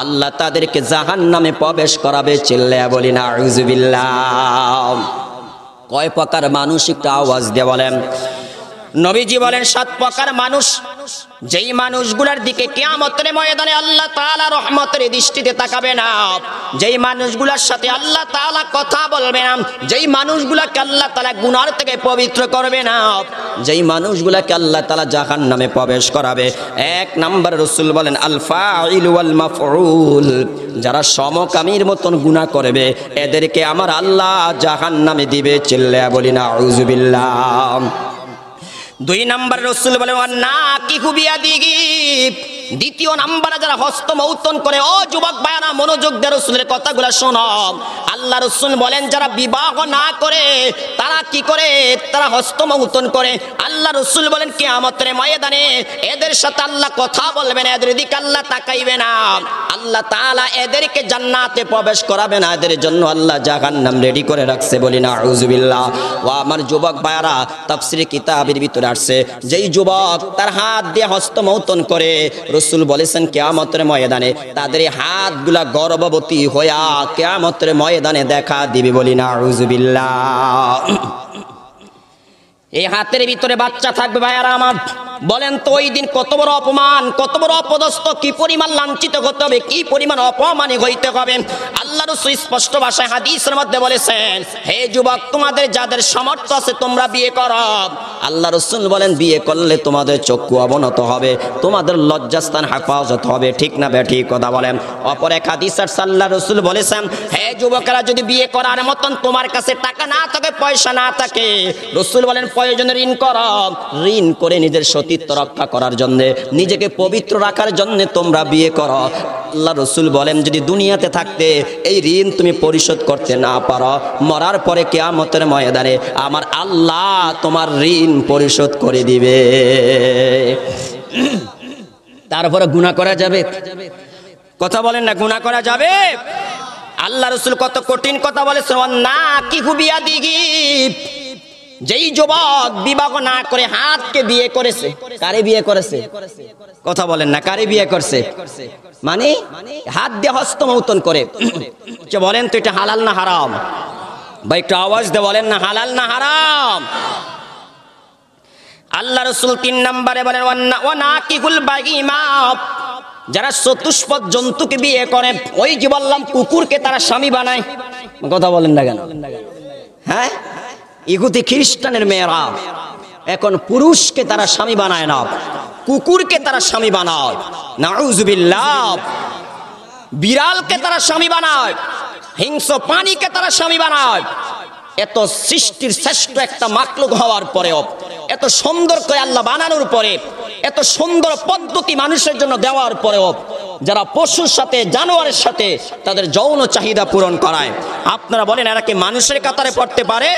আল্লাহ তাদেরকে জাহান্নামে প্রবেশ করাবে। চিল্লায়া বলি না আউযুবিল্লাহ। কয় প্রকার মানুষ একটু আওয়াজ দিয়ে বলেন। নবীজি বলেন 7 প্রকার মানুষ, যেই মানুষগুলোর দিকে কিয়ামতের ময়দানে আল্লাহ তাআলা রহমতের দৃষ্টিতে তাকাবে না, যেই মানুষগুলোর সাথে আল্লাহ তাআলা কথা বলবে না, যেই মানুষগুলোকে আল্লাহ তাআলা গুনাহ থেকে পবিত্র করবে না, যেই মানুষগুলোকে আল্লাহ তাআলা জাহান্নামে প্রবেশ করাবে। 1 নাম্বার রাসূল বলেন আল ফাইল ওয়াল মাফউল, যারা সমকামীর মতন গুনাহ করবে এদেরকে আমার আল্লাহ জাহান্নামে দিবে। চিল্লায়া বলি না আউযুবিল্লাহ। 2 নাম্বার রাসূল বলেন ওয়ান্নাকিহু বিয়াদিহি, দ্বিতীয় নাম্বারে যারা হস্তমৈথুন করে। ও যুবক ভাইরা মনোযোগ দিয়ে রাসূলের কথাগুলো শোনো। আল্লাহ রাসূল বলেন যারা বিবাহ না করে তারা কি করে? তারা হস্তমৈথুন করে। আল্লাহ রাসূল বলেন কিয়ামতের ময়দানে এদের সাথে আল্লাহ কথা বলবে না, এদের দিকে আল্লাহ তাকাইবে না, আল্লাহ তাআলা এদেরকে জান্নাতে প্রবেশ করাবে না, এদের জন্য আল্লাহ জাহান্নাম রেডি করে রাখছে। বলি না আউযুবিল্লাহ। ও আমার যুবক ভাইরা, তাফসীরে কিতাবের ভিতরে আসছে যেই যুবক তার হাত দিয়ে হস্তমৈথুন করে, রাসূল বলেছেন কিয়ামতের ময়দানে তাদের হাতগুলা গর্ভবতী হইয়া কিয়ামতের ময়দানে দেখা দিবে। বলি না আউযুবিল্লাহ। এই হাতের ভিতরে বাচ্চা থাকবে ভাইয়ারা আমার। বলেন তো ওই দিন কত বড় অপমান, কত বড় অপদস্থ, কি পরিমাণ লাঞ্ছিত হতে হবে, কি পরিমাণ অপমানে হইতে হবে। আল্লাহ রাসূল স্পষ্ট ভাষায় হাদিসের মধ্যে বলেছেন, হে যুবক তোমাদের যাদের সামর্থ্য আছে তোমরা বিয়ে করো। আল্লাহ রাসূল বলেন বিয়ে করলে তোমাদের চক্ষু অবনত হবে, তোমাদের লজ্জাস্থান হেফাজত হবে। ঠিক না বে ঠিক কথা বলেন। অপর এক হাদিসে আল্লাহ রাসূল বলেছেন, হে যুবকেরা যদি বিয়ে করার মতন তোমার কাছে টাকা না থাকে, পয়সা না থাকে, রাসূল বলেন প্রয়োজনে ঋণ করো, ঋণ করে নিজের সতীত্ব রক্ষা করার জন্য, নিজেকে পবিত্র রাখার জন্য তোমরা বিয়ে করো। আল্লাহ রাসূল বলেন যদি দুনিয়াতে থাকতে এই ঋণ তুমি পরিশোধ করতে না পারো, মরার পরে কিয়ামতের ময়দানে আমার আল্লাহ তোমার ঋণ পরিশোধ করে দিবে। তারপরে গুনাহ করা যাবে? কথা বলেন না, গুনাহ করা যাবে? আল্লাহ রাসূল কত কঠিন কথা বলেছেন, ওয়ান্নাকিহু বিয়াদিহি, যেই যুবক বিবাহ না করে হাতকে বিয়ে করেছে। কারে বিয়ে করেছে? কথা বলেন না, কারে বিয়ে করছে? মানে হাত দিয়ে হস্তমৈথুন করে। বলেন তো এটা হালাল না হারাম? ভাই একটু আওয়াজ দিয়ে বলেন না, হালাল না হারাম? আল্লাহ রাসূল 3 নম্বরে বলেন ওয়ানাকিহুল বাগীমা, যারা চতুষ্পদ জন্তুকে বিয়ে করে। ওই যে বললাম কুকুরকে তারা স্বামী বানায়। কথা বলেন না কেন? হ্যাঁ, ইহুদি খ্রিস্টানের মেয়েরা এখন পুরুষকে তারা স্বামী বানায় না, কুকুরকে তারা স্বামী বানায়। নাউযুবিল্লাহ। বিড়ালকে তারা স্বামী বানায়, হিংস্র প্রাণীকে তারা স্বামী বানায়। এত সৃষ্টির শ্রেষ্ঠ একটা মাখলুক হওয়ার পরেও, এত সুন্দর করে আল্লাহ বানানোর পরে, এত সুন্দর পদ্ধতি মানুষের জন্য দেওয়ার পরেও যারা পশুর সাথে, জানোয়ারের সাথে তাদের যৌন চাহিদা পূরণ করায়, আপনারা বলেন এরা কি মানুষের কাতারে পড়তে পারে?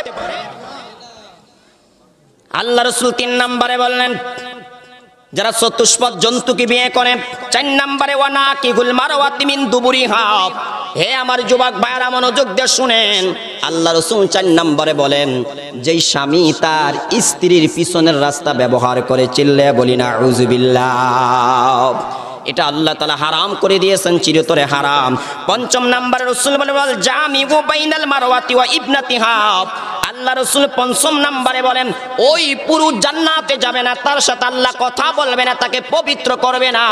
আল্লাহ রাসূল 3 নম্বরে বললেন যারা চতুষ্পদ জন্তুকে বিয়ে করে। 4 নম্বরে ওয়ানাকিহুল মারওয়াতি মিন দুবুরিহা, হে আমার যুবক ভাইরা মনোযোগ দিয়ে শুনেন, আল্লাহ রাসূল 4 নম্বরে বলেন, যেই স্বামী তার স্ত্রীর পিছনের রাস্তা ব্যবহার করে, চিল্লায়া বলি না আউযুবিল্লাহ, এটা আল্লাহ তাআলা হারাম করে দিয়েছেন, চিরতরে হারাম। 5 নম্বরে রাসূল বলেন, জামিউ বাইনাল মারওয়াতি ওয়া ইবনাতিহা, আল্লাহ রাসূল 5 নম্বরে বলেন, ওই পুরুষ জান্নাতে যাবে না, তার সাথে আল্লাহ কথা বলবে না, তাকে পবিত্র করবে না।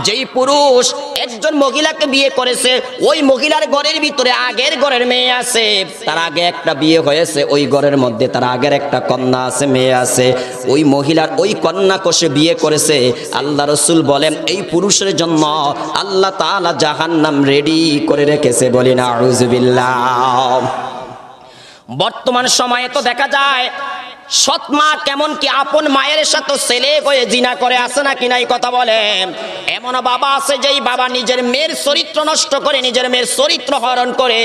যেই পুরুষ একজন মহিলাকে বিয়ে করেছে, ওই মহিলার ঘরের ভিতরে আগের ঘরের মেয়ে আছে, তার আগে একটা বিয়ে হয়েছে, ওই ঘরের মধ্যে তার আগের একটা কন্যা আছে, মেয়ে আছে, ওই মহিলার ওই কন্যা কোষে বিয়ে করেছে। আল্লাহ রাসূল বলেন, এই পুরুষের জন্য আল্লাহ তাআলা জাহান্নাম রেডি করে রেখেছে, বলি না আউযুবিল্লাহ। বর্তমান সময়ে তো দেখা যায় সৎ মা কেমন কি আপন মায়ের সাথে ছেলে হয়ে জিনা করে, আছে নাকি নাই কথা বলে। এমন বাবা আছে যেই বাবা নিজের মেয়ের চরিত্র নষ্ট করে, নিজের মেয়ের চরিত্র হরণ করে,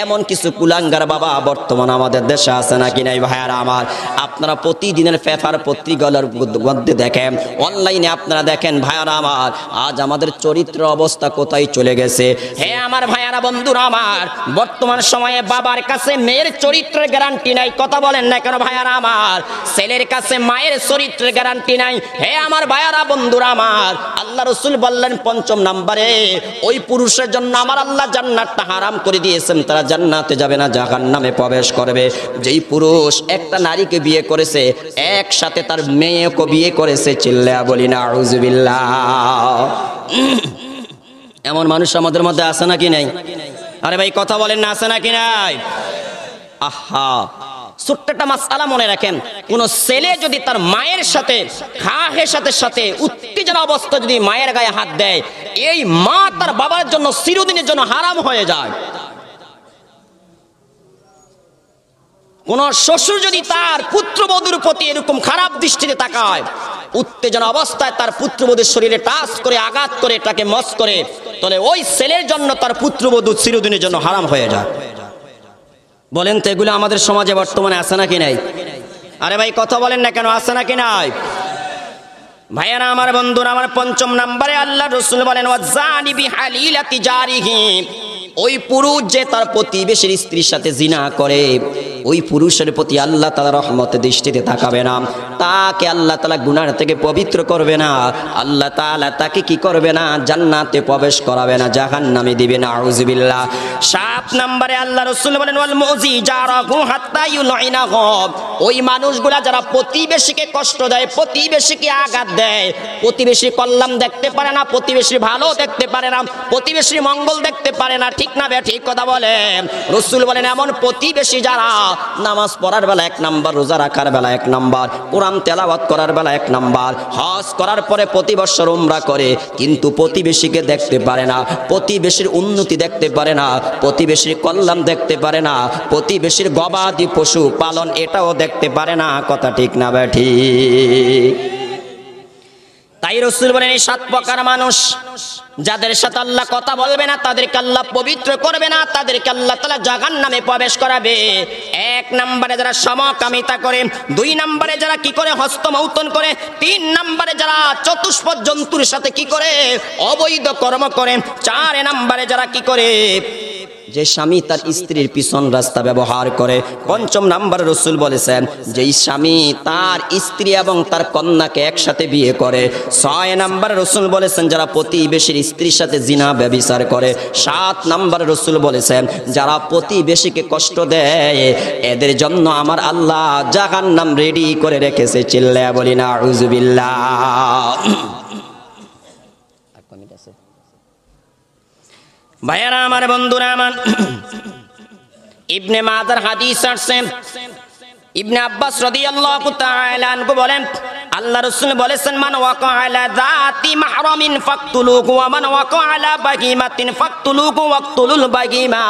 এমন কিছু কুলাঙ্গার বাবা বর্তমান আমাদের দেশে আছে নাকি নাই ভাইয়ারা আমার। আপনারা প্রতিদিনের পেপার পত্রিকার মধ্যে দেখেন, অনলাইনে আপনারা দেখেন ভাইয়ারা আমার, আজ আমাদের চরিত্র অবস্থা কোথায় চলে গেছে। হে আমার ভাইয়ারা বন্ধুরা আমার, বর্তমান সময়ে বাবার কাছে মেয়ের চরিত্রের গ্যারান্টি নাই, কথা বলেন না কেন ভাইয়ারা আমার। ছেলের কাছে মায়ের চরিত্রের গ্যারান্টি নাই। হে আমার ভাইয়ারা বন্ধুরা আমার, আল্লাহ রাসূল বললেন 5 নম্বরে, ওই পুরুষের জন্য আমার আল্লাহ জান্নাতটা হারাম করে দিয়েছেন, তারা জান্নাতে যাবে না, জাহান্নামে প্রবেশ করবে। যেই পুরুষ একটা নারীকে বিয়ে করেছে, একসাথে তার মেয়েকে বিয়ে করেছে, চিল্লায়া বলি না আউযুবিল্লাহ। এমন মানুষ আমাদের মধ্যে আছে নাকি নাই? আরে ভাই কথা বলেন না, আছে নাকি নাই? আহা, ছোট্ট একটা মাসআলা মনে রাখেন, কোন ছেলে যদি তার মায়ের সাথে খাহের সাথে সাথে উত্তেজনা অবস্থা যদি মায়ের গায়ে হাত দেয়, এই মা তার বাবার জন্য চিরদিনের জন্য হারাম হয়ে যায়। কোন শ্বশুর যদি তার পুত্রবধূর প্রতি এরকম খারাপ দৃষ্টিতে তাকায়, উত্তেজনা অবস্থায় তার পুত্রবধূর শরীরে টাচ করে, আঘাত করে, তাকে মস করে, তাহলে ওই ছেলের জন্য তার পুত্রবধূ চিরদিনের জন্য হারাম হয়ে যায়। বলেন তো এগুলো আমাদের সমাজে বর্তমানে আছে নাকি নাই? আরে ভাই কথা বলেন না কেন, আছে নাকি নাই? ভাইয়ারা আমার বন্ধুরা আমার, 5 নম্বরে আল্লাহ রাসূল বলেন, ওয়াজানি বিহালিলাতি জারিহি, ওই পুরুষ যে তার প্রতিবেশীর স্ত্রীর সাথে জিনা করে, ওই পুরুষের প্রতি আল্লাহ তাআলা রহমতের দৃষ্টিতে তাকাবে না, তাকে আল্লাহ তাআলা গুনাহ থেকে পবিত্র করবে না, আল্লাহ তাআলা তাকে কি করবে না, জান্নাতে প্রবেশ করাবে না, জাহান্নামে দিবে না, আউযুবিল্লাহ। 7 নম্বরে আল্লাহ রাসূল বলেন, ওয়াল মুজি জারাহু হাত্তা ইউলাইনাহু, ওই মানুষগুলা যারা প্রতিবেশীকে কষ্ট দেয়, প্রতিবেশীকে আঘাত দেয়, প্রতিবেশীর কল্যাণ দেখতে পারে না, প্রতিবেশীর ভালো দেখতে পারে না, প্রতিবেশীর মঙ্গল দেখতে পারে না, ঠিক না বে ঠিক কথা বলেন। রাসূল বলেন, এমন প্রতিবেশী যারা নামাজ পড়ার বেলা 1 নাম্বার, রোজা রাখার বেলা 1 নাম্বার, কোরআন তেলাওয়াত করার বেলা 1 নাম্বার, হজ করার পরে প্রতি বছর উমরা করে, কিন্তু প্রতিবেশীকে দেখতে পারে না, প্রতিবেশীর উন্নতি দেখতে পারে না, প্রতিবেশীর কল্যাণ দেখতে পারে না, প্রতিবেশীর গবাদি পশু পালন এটাও দেখতে পারে না, কথা ঠিক না বে ঠিক? তাই রাসূল বলেন, এই 7 প্রকার মানুষ যাদের সাথে আল্লাহ কথা বলবে না, তাদেরকে আল্লাহ পবিত্র করবে না, তাদেরকে আল্লাহ তাআলা জাহান্নামে প্রবেশ করাবে। 1 নম্বরে যারা সমকামিতা করে, 2 নম্বরে যারা কি করে হস্তমৈথুন করে, 3 নম্বরে যারা চতুষ্পদ জন্তুর সাথে কি করে অবৈধ কর্ম করে, 4 নম্বরে যারা কি করে যে স্বামী তার স্ত্রীর পিছন রাস্তা ব্যবহার করে, 5 নম্বরে রাসূল বলেছেন যেই স্বামী তার স্ত্রী এবং তার কন্যাকে একসাথে বিয়ে করে, 6 নম্বরে রাসূল বলেছেন যারা প্রতিবেশীর স্ত্রীর সাথে জিনা ব্যভিচার করে, 7 নম্বরে রাসূল বলেছেন যারা প্রতিবেশীকে কষ্ট দেয়, এদের জন্য আমার আল্লাহ জাহান্নাম রেডি করে রেখেছে, চিল্লায়া বলি না আউযুবিল্লাহ। ভাইয়ারা আমার বন্ধুরা আমার, ইবনে মাজার হাদিস আসছে, ইবনে আব্বাস রাদিয়াল্লাহু তাআলা আনহু বলেন, আল্লাহ রাসূল বলেছেন, মান ওয়াকা আলা যাতি মাহরামিন ফাকতুলুহু ওয়া মান ওয়াকা আলা বাগিমাতিন ফাকতুলুহু ওয়াকতুলুল বাগিমা।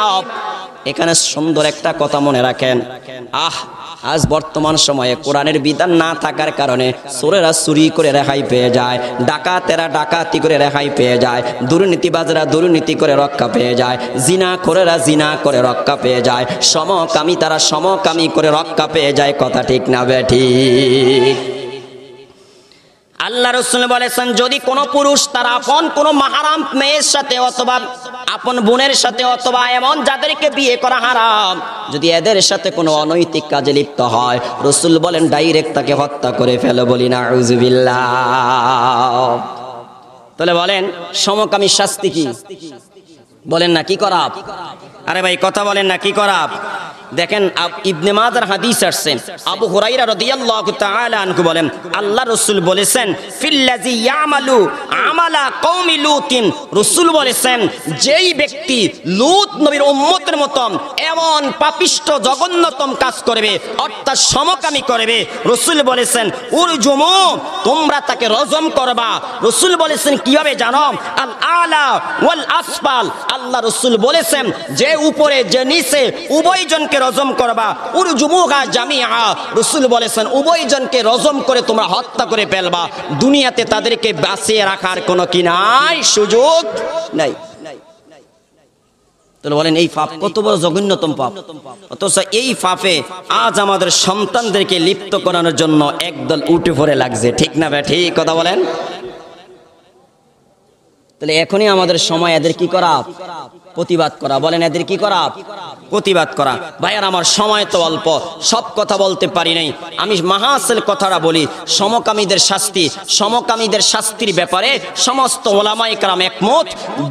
এখানে সুন্দর একটা কথা মনে রাখেন, আজ বর্তমান সময়ে কোরআনের বিধান না থাকার কারণে চোরেরা চুরি করে রেহাই পেয়ে যায়, ডাকাতেরা ডাকাতি করে রেহাই পেয়ে যায়, দুর্নীতিবাজরা দুর্নীতি করে রক্ষা পেয়ে যায়, জিনাখোরেরা জিনা করে রক্ষা পেয়ে যায়, সমকামী তারা সমকামী করে রক্ষা পেয়ে যায়, কথা ঠিক না বে ঠিক? আল্লাহ রাসূল বলেছেন যদি কোনো পুরুষ তার আপন কোনো মাহরাম মেয়ের সাথে অথবা আপন বোনের সাথে অথবা এমন যাদেরকে বিয়ে করা হারাম যদি এদের সাথে কোনো অনৈতিক কাজে লিপ্ত হয় রাসূল বলেন ডাইরেক্ট তাকে হত্যা করে ফেলো, বলি না আউযুবিল্লাহ। তাহলে বলেন সমকামী শাস্তি কি? বলেন না কি করা? আরে ভাই কথা বলেন না কি করা? দেখেন ইবনে মাজার হাদিস আসছে, আবু হুরায়রা রাদিয়াল্লাহু তাআলা আনহু বলেন আল্লাহ রাসূল বলেছেন ফিল্লাযী ইয়ামালু আমালা কওমি লুতিন, রাসূল বলেছেন যেই ব্যক্তি লূত নবীর উম্মতের মতো এমন পাপিষ্ঠ জঘন্যতম কাজ করবে অর্থাৎ সমকামী করবে, রাসূল বলেছেন উরজুমু, তোমরা তাকে রজম করবা। রাসূল বলেছেন কিভাবে জানো? আল আলা ওয়াল আসফাল, আল্লাহ রাসূল বলেছেন যে উপরে যে নিচে উভয়জনকে রজম করবা। উরজুমুহা জামিআ, রাসূল বলেছেন উভয়জনকে রজম করে তোমরা হত্যা করে ফেলবা। দুনিয়াতে তাদেরকে বাঁচিয়ে রাখার কোনো কি নাই, সুযোগ নাই। তাহলে বলেন এই পাপ কত বড় জঘন্যতম পাপ, অথচ এই পাপে আজ আমাদের সন্তানদেরকে লিপ্ত করানোর জন্য একদল উঠে পড়ে লাগছে, ঠিক না ভাই? ঠিক কথা বলেন। তাহলে এখনই আমাদের সময় এদের কি করা? প্রতিবাদ করা। বলেন এদের কি করা? প্রতিবাদ করা। ভাইয়ার আমার সময় তো অল্প, সব কথা বলতে পারি নাই। আমি মাহাসেল কথাটা বলি, সমকামীদের শাস্তি, সমকামীদের শাস্তির ব্যাপারে সমস্ত ওলামায়ে কেরাম একমত।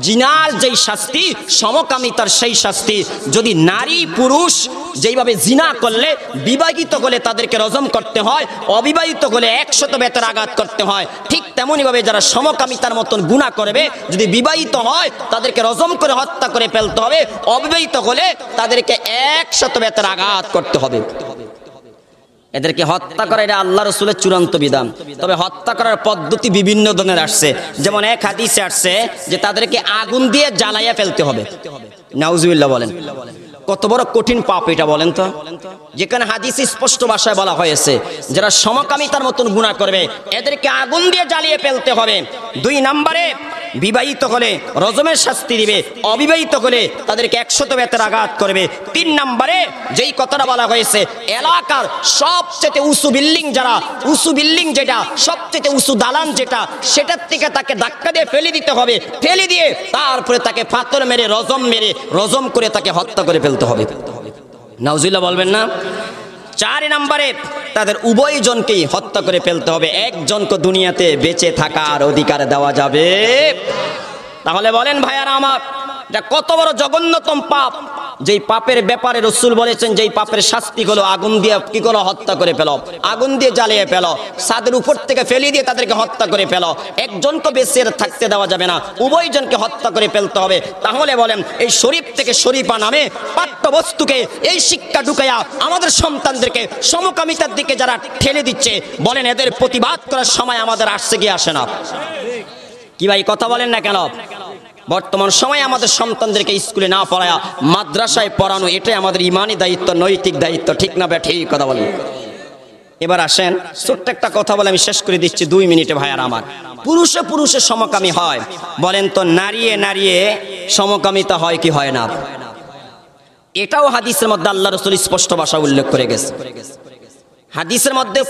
জিনার যেই শাস্তি, সমকামিতার সেই শাস্তি। যদি নারী পুরুষ যেইভাবে জিনা করলে বিবাহিত হলে তাদেরকে রজম করতে হয়, অবিবাহিত হলে 100 বেতের আঘাত করতে হয়, ঠিক তেমনি ভাবে যারা সমকামিতার মতন গুনাহ করবে যদি বিবাহিত হয় তাদেরকে রজম করে হত্যা করে ফেলতে হবে, অবিবাহিত হলে তাদেরকে 100 বেতের আঘাত করতে হবে। এদেরকে হত্যা করা এটা আল্লাহ রাসূলের চূড়ান্ত বিধান। তবে হত্যা করার পদ্ধতি বিভিন্ন ধরনের আসছে। যেমন এক হাদিসে আসছে যে তাদেরকে আগুন দিয়ে জ্বালাইয়া ফেলতে হবে। নাউজুবিল্লাহ বলেন, কত বড় কঠিন পাপ এটা বলেন তো। যেখানে হাদিসে স্পষ্ট ভাষায় বলা হয়েছে যারা সমকামিতার মতন গুনাহ করবে এদেরকে আগুন দিয়ে জ্বালিয়ে ফেলতে হবে। 2 নম্বরে বিবাহিত হলে রজমের শাস্তি দিবে, অবিবাহিত হলে তাদেরকে 100 বেতের আঘাত করবে। 3 নম্বরে যেই কথাটা বলা হয়েছে এলাকার সবচেয়ে উঁচু বিল্ডিং, যারা উঁচু বিল্ডিং যেটা সবচেয়ে উঁচু দালান যেটা, সেটার থেকে তাকে ধাক্কা দিয়ে ফেলে দিতে হবে। ফেলে দিয়ে তারপরে তাকে পাথর মেরে রজম করে তাকে হত্যা করে ফেলতে হবে। নাউজুবিল্লাহ বলবেন না। 4 নম্বরে তাদের উভয়জনকেই হত্যা করে ফেলতে হবে, একজনকে দুনিয়াতে বেঁচে থাকার অধিকার দেওয়া যাবে। তাহলে বলেন ভাইয়ারা আমার, এটা কত বড় জঘন্যতম পাপ। যেই পাপের ব্যাপারে রাসূল বলেছেন যেই পাপের শাস্তি হলো আগুন দিয়ে কি করো? হত্যা করে ফেলো, আগুন দিয়ে জ্বালিয়ে ফেলো, ছাদের উপর থেকে ফেলে দিয়ে তাদেরকে হত্যা করে ফেলো। একজনকে বেঁচে থাকতে দেওয়া যাবে না, উভয়জনকে হত্যা করে ফেলতে হবে। তাহলে বলেন এই শরীফ থেকে শরীফা নামে পাঠ্যবস্তুকে এই শিক্ষা ঢুকাইয়া আমাদের সন্তানদেরকে সমকামিতার দিকে যারা ঠেলে দিচ্ছে, বলেন এদের প্রতিবাদ করার সময় আমাদের আসছে কি আসে না? কি ভাই কথা বলেন না কেন? বর্তমান সময়ে আমাদের সন্তানদেরকে স্কুলে না পড়ায়া মাদ্রাসায় পড়ানো, এটাই আমাদের ইমানি দায়িত্ব, নৈতিক দায়িত্ব, ঠিক না ভাই? ঠিক কথা বলেন। এবার আসেন ছোট্ট একটা কথা বলে আমি শেষ করে দিচ্ছি 2 মিনিটে ভাইয়ার আমার। পুরুষে পুরুষে সমকামী হয়, বলেন তো নারীয়ে নারীয়ে সমকামিতা হয় কি হয় না? এটাও হাদিসের মধ্যে আল্লাহ রাসূল স্পষ্ট ভাষা উল্লেখ করে গেছে। হাদিসের মধ্যে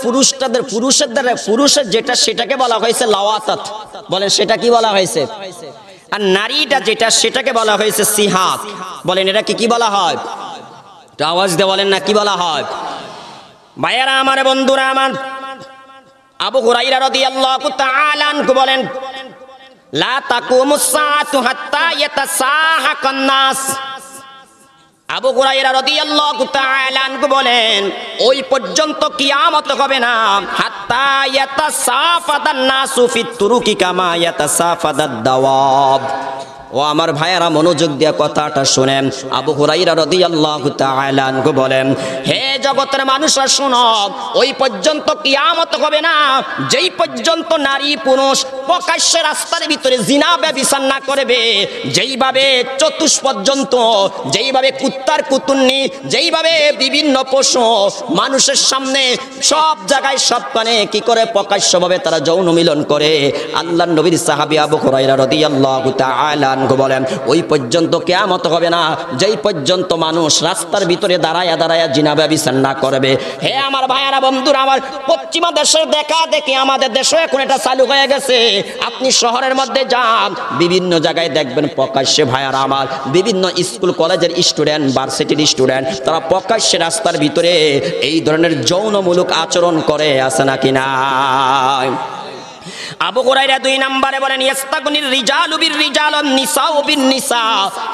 পুরুষের যেটা সেটাকে বলা হয়েছে লাওয়াতাত, বলেন সেটা কি বলা হয়েছে? আর নারীটা যেটা সেটাকে বলা হয়েছে সিহাক। বলেন এটা কি বলা হয়? তো আওয়াজ দিয়ে বলেন না কি বলা হয়? ভাইয়ারা আমার, বন্ধুরা আমার, আবু হুরায়রা রাদিয়াল্লাহু তাআলা আনহু বলেন লা তাকুমুস সাআতু হাত্তা ইয়াতাসাহাকান নাস। আবু হুরায়রা রাদিয়াল্লাহু তাআলা আনহু বলেন ওই পর্যন্ত কিয়ামত হবে না হাত্তা ইয়াতাসাফাদান নাসু ফিত তুরুকি কামা ইয়াতাসাফাদাদ দাওয়াব। ও আমার ভাইয়ারা মনোযোগ দিয়ে কথাটা শুনেন। আবু হুরায়রা রাদিয়াল্লাহু তাআলা আনহু বলেন হে জগতের মানুষরা শোনো, ওই পর্যন্ত কিয়ামত হবে না যেই পর্যন্ত নারী পুরুষ প্রকাশ্যে রাস্তার ভিতরে জিনা ব্যভিচার না করবে। যেইভাবে চতুষ্পর্যন্ত, যেইভাবে কুত্তার কুতুন্নি, যেইভাবে বিভিন্ন পশু মানুষের সামনে সব জায়গায় সবখানে কি করে প্রকাশ্যভাবে তারা যৌন মিলন করে। আল্লাহর নবীর সাহাবী আবু হুরায়রা রাদিয়াল্লাহু তাআলা আনহু বলেন, ওই পর্যন্ত কিয়ামত হবে না যেই পর্যন্ত মানুষ রাস্তার ভিতরে দাঁড়ায়া দাঁড়ায়া জিনা ব্যভিচার না করবে। হে আমার ভাইয়ারা বন্ধুরা আমার, পশ্চিমা দেশে দেখা দেখি আমাদের দেশে এখন এটা চালু হয়ে গেছে। আপনি শহরের মধ্যে যান, বিভিন্ন জায়গায় দেখবেন প্রকাশ্যে ভাইয়ারা আমার, বিভিন্ন স্কুল কলেজের স্টুডেন্ট, ভার্সিটির স্টুডেন্ট, তারা প্রকাশ্যে রাস্তার ভিতরে এই ধরনের যৌনমূলক আচরণ করে, আছে নাকি না? আবু হুরায়রা 2 নম্বরে বলেন, ইস্তাগনির রিজালু বির রিজাল ওয়ান নিসাউ বিন নিসা।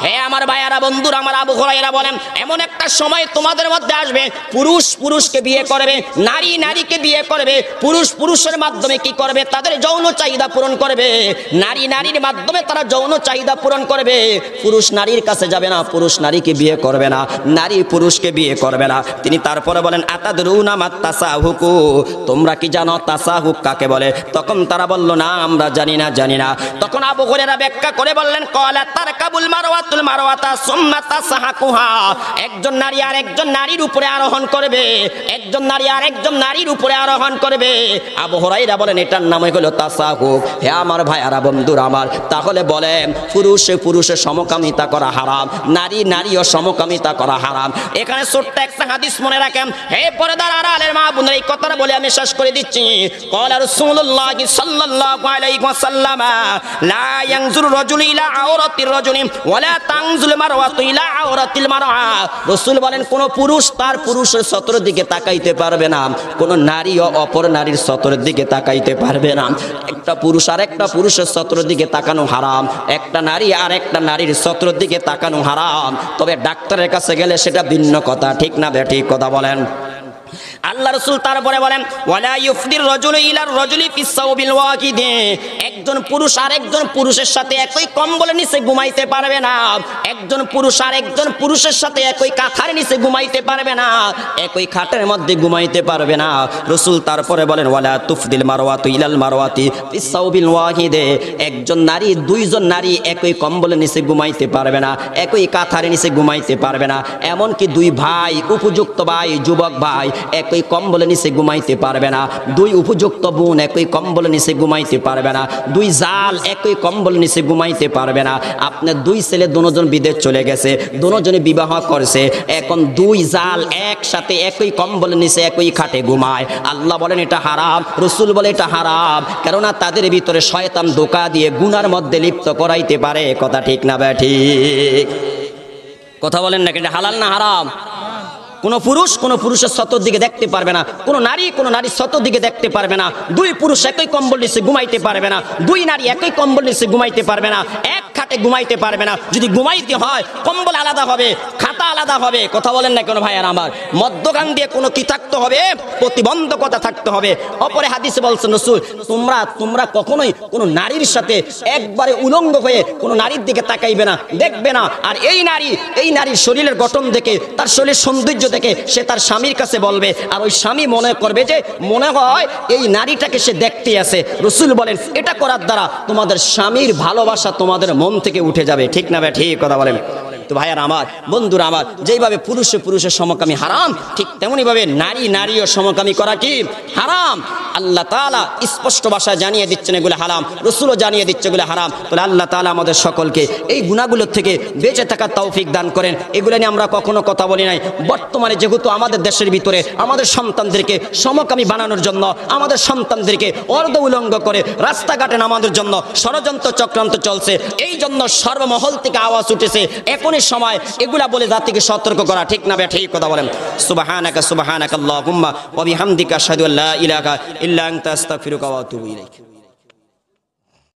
হে আমার ভাইয়ারা বন্ধুরা আমার, আবু হুরায়রা বলেন, এমন একটা সময় তোমাদের মধ্যে আসবে, পুরুষ পুরুষকে বিয়ে করবে, নারী নারীকে বিয়ে করবে, পুরুষ পুরুষের মাধ্যমে কি করবে? তাদের যৌন চাহিদা পূরণ করবে। নারী নারীর মাধ্যমে তারা যৌন চাহিদা পূরণ করবে। পুরুষ নারীর কাছে যাবে না, পুরুষ নারীকে বিয়ে করবে না, নারী পুরুষকে বিয়ে করবে না। তিনি তারপরে বলেন, আতাদরুনা মাত তাসাহুকু, তোমরা কি জানো তাসাহুক কাকে বলে? তখন তারা বলল, না আমরা জানি না। তখন আবু হুরায়রা ব্যাখ্যা করে বললেন, ক্বালা তারকাবুল মারওয়াতুল মারওয়াতা সুম্মা তাসহাকুহা, একজন নারী আর একজন নারীর উপরে আরোহণ করবে, একজন নারী আর একজন নারীর উপরে আরোহণ করবে। আবু হুরায়রা বলেন, এটার নাম হলো তাসাহুক। হে আমার ভাইয়ারা বন্ধুরা আমার, তাহলে বলেন পুরুষে পুরুষে সমকামিতা করা হারাম, নারী নারীও সমকামিতা করা হারাম। এখানে ছোট্ট একটা হাদিস মনে রাখেন। হে পর্দার আড়ালের মা বোনেরা, এই কথাটা বলে আমি শেষ করে দিচ্ছি। ক্বালা রাসূলুল্লাহ সাল্লাল্লাহু আলাইহি ওয়াসাল্লাম, লা ইয়ানজুরু রাজুলু ইলা আওরাতির রাজুলি ওয়ালা তানজুল মারওয়াতু ইলা আওরাতিল মারআ। রাসূল বলেন, কোন পুরুষ তার পুরুষের সতরের দিকে তাকাইতে পারবে না, কোন নারীও অপর নারীর সতরের দিকে তাকাইতে পারবে না। একটা পুরুষ আর একটা পুরুষের সতরের দিকে তাকানো হারাম, একটা নারী আর একটা নারীর সতরের দিকে তাকানো হারাম। তবে ডাক্তারের কাছে গেলে সেটা ভিন্ন কথা, ঠিক না ঠিক কথা বলেন? আল্লাহ রাসূল তারপরে বলেন, ওয়ালা ইউফদির রাজুলু ইলার রাজুলি ফিস সাওবিল ওয়াকিদ, একজন পুরুষ আর একজন পুরুষের সাথে একই কম্বলের নিচে ঘুমাইতে পারবে না, একজন পুরুষ আর একজন পুরুষের সাথে একই কাঁথার নিচে ঘুমাইতে পারবে না, একই খাটের মধ্যে ঘুমাইতে পারবে না। রাসূল তারপরে বলেন, ওয়ালা তুফদিল মারওয়াতু ইলাল মারওয়াতি ফিস সাওবিল ওয়াহিদ, একজন নারী দুইজন নারী একই কম্বলের নিচে ঘুমাইতে পারবে না, একই কাঁথার নিচে ঘুমাইতে পারবে না। এমনকি দুই ভাই, উপযুক্ত ভাই, যুবক ভাই একই কম্বলের নিচে ঘুমাইতে পারবে না, দুই উপযুক্ত বোন একই কম্বলের নিচে ঘুমাইতে পারবে না, দুই জাল একই কম্বলের নিচে ঘুমাইতে পারবে না। আপনার দুই ছেলে দুজন বিদেশ চলে গেছে, দুজনে বিবাহ করছে, এখন দুই জাল একসাথে একই কম্বলের নিচে একই খাটে ঘুমায়। আল্লাহ বলেন এটা হারাম, রাসূল বলে এটা হারাম, কেননা তাদের ভিতরে শয়তান ধোঁকা দিয়ে গুনার মধ্যে লিপ্ত করাইতে পারে। কথা ঠিক না ঠিক? কথা বলেন না, এটা হালাল না হারাম? কোন পুরুষ কোন পুরুষের সতর দিকে দেখতে পারবে না, কোন নারী কোন নারীর সতর দিকে দেখতে পারবে না, দুই পুরুষ একই কম্বল নিচে ঘুমাইতে পারবে না, দুই নারী একই কম্বল নিচে ঘুমাইতে পারবে না, এক খাটে ঘুমাইতে পারবে না। যদি ঘুমাইতে হয় কম্বল আলাদা হবে, খাতা আলাদা হবে। কথা বলেন না কেন ভাইয়ার আমার? মধ্যখান দিয়ে কোনো কি থাকতে হবে? প্রতিবন্ধকতা থাকতে হবে। অপরে হাদিসে বলছেন রাসূল, তোমরা কখনোই কোনো নারীর সাথে একবারে উলঙ্গ হয়ে কোনো নারীর দিকে তাকাইবে না, দেখবে না। আর এই নারীর শরীরের গঠন দেখে, তার শরীরের সৌন্দর্য দেখে সে তার স্বামীর কাছে বলবে, আর ওই স্বামী মনে করবে যে মনে হয় এই নারীটাকে সে দেখতে আছে। রাসূল বলেন এটা করার দ্বারা তোমাদের স্বামীর ভালোবাসা তোমাদের মন থেকে উঠে যাবে। ঠিক না ভাই? ঠিক কথা বলেন তো ভাইয়ার আমার, বন্ধুরা আমার, যেইভাবে পুরুষে পুরুষের সমকামী হারাম, ঠিক তেমনি ভাবে নারী নারীও সমকামী করা কি হারাম। আল্লাহ তাআলা স্পষ্ট ভাষায় জানিয়ে দিচ্ছেন এগুলো হারাম, রাসূলও জানিয়ে দিচ্ছে এগুলো হারাম। তাহলে আল্লাহ তাআলা আমাদের সকলকে এই গুনাহগুলোর থেকে বেঁচে থাকার তৌফিক দান করেন। এগুলো নিয়ে আমরা কখনো কথা বলি নাই। বর্তমানে যেহেতু আমাদের দেশের ভিতরে আমাদের সন্তানদেরকে সমকামী বানানোর জন্য, আমাদের সন্তানদেরকে অর্ধ উলঙ্গ করে রাস্তাঘাটে নামানোর জন্য ষড়যন্ত্র চক্রান্ত চলছে, এই জন্য সর্বমহল থেকে আওয়াজ উঠেছে। এখন সময় এগুলা বলে জাতিকে সতর্ক করা। ঠিক না ভাই? ঠিক কথা বলেন। সুবহানাকা আল্লাহুম্মা ওয়া বিহামদিকা আশহাদু আল্লা ইলাহা ইল্লা আনতা আস্তাগফিরুকা ওয়া আতুবু ইলাইক।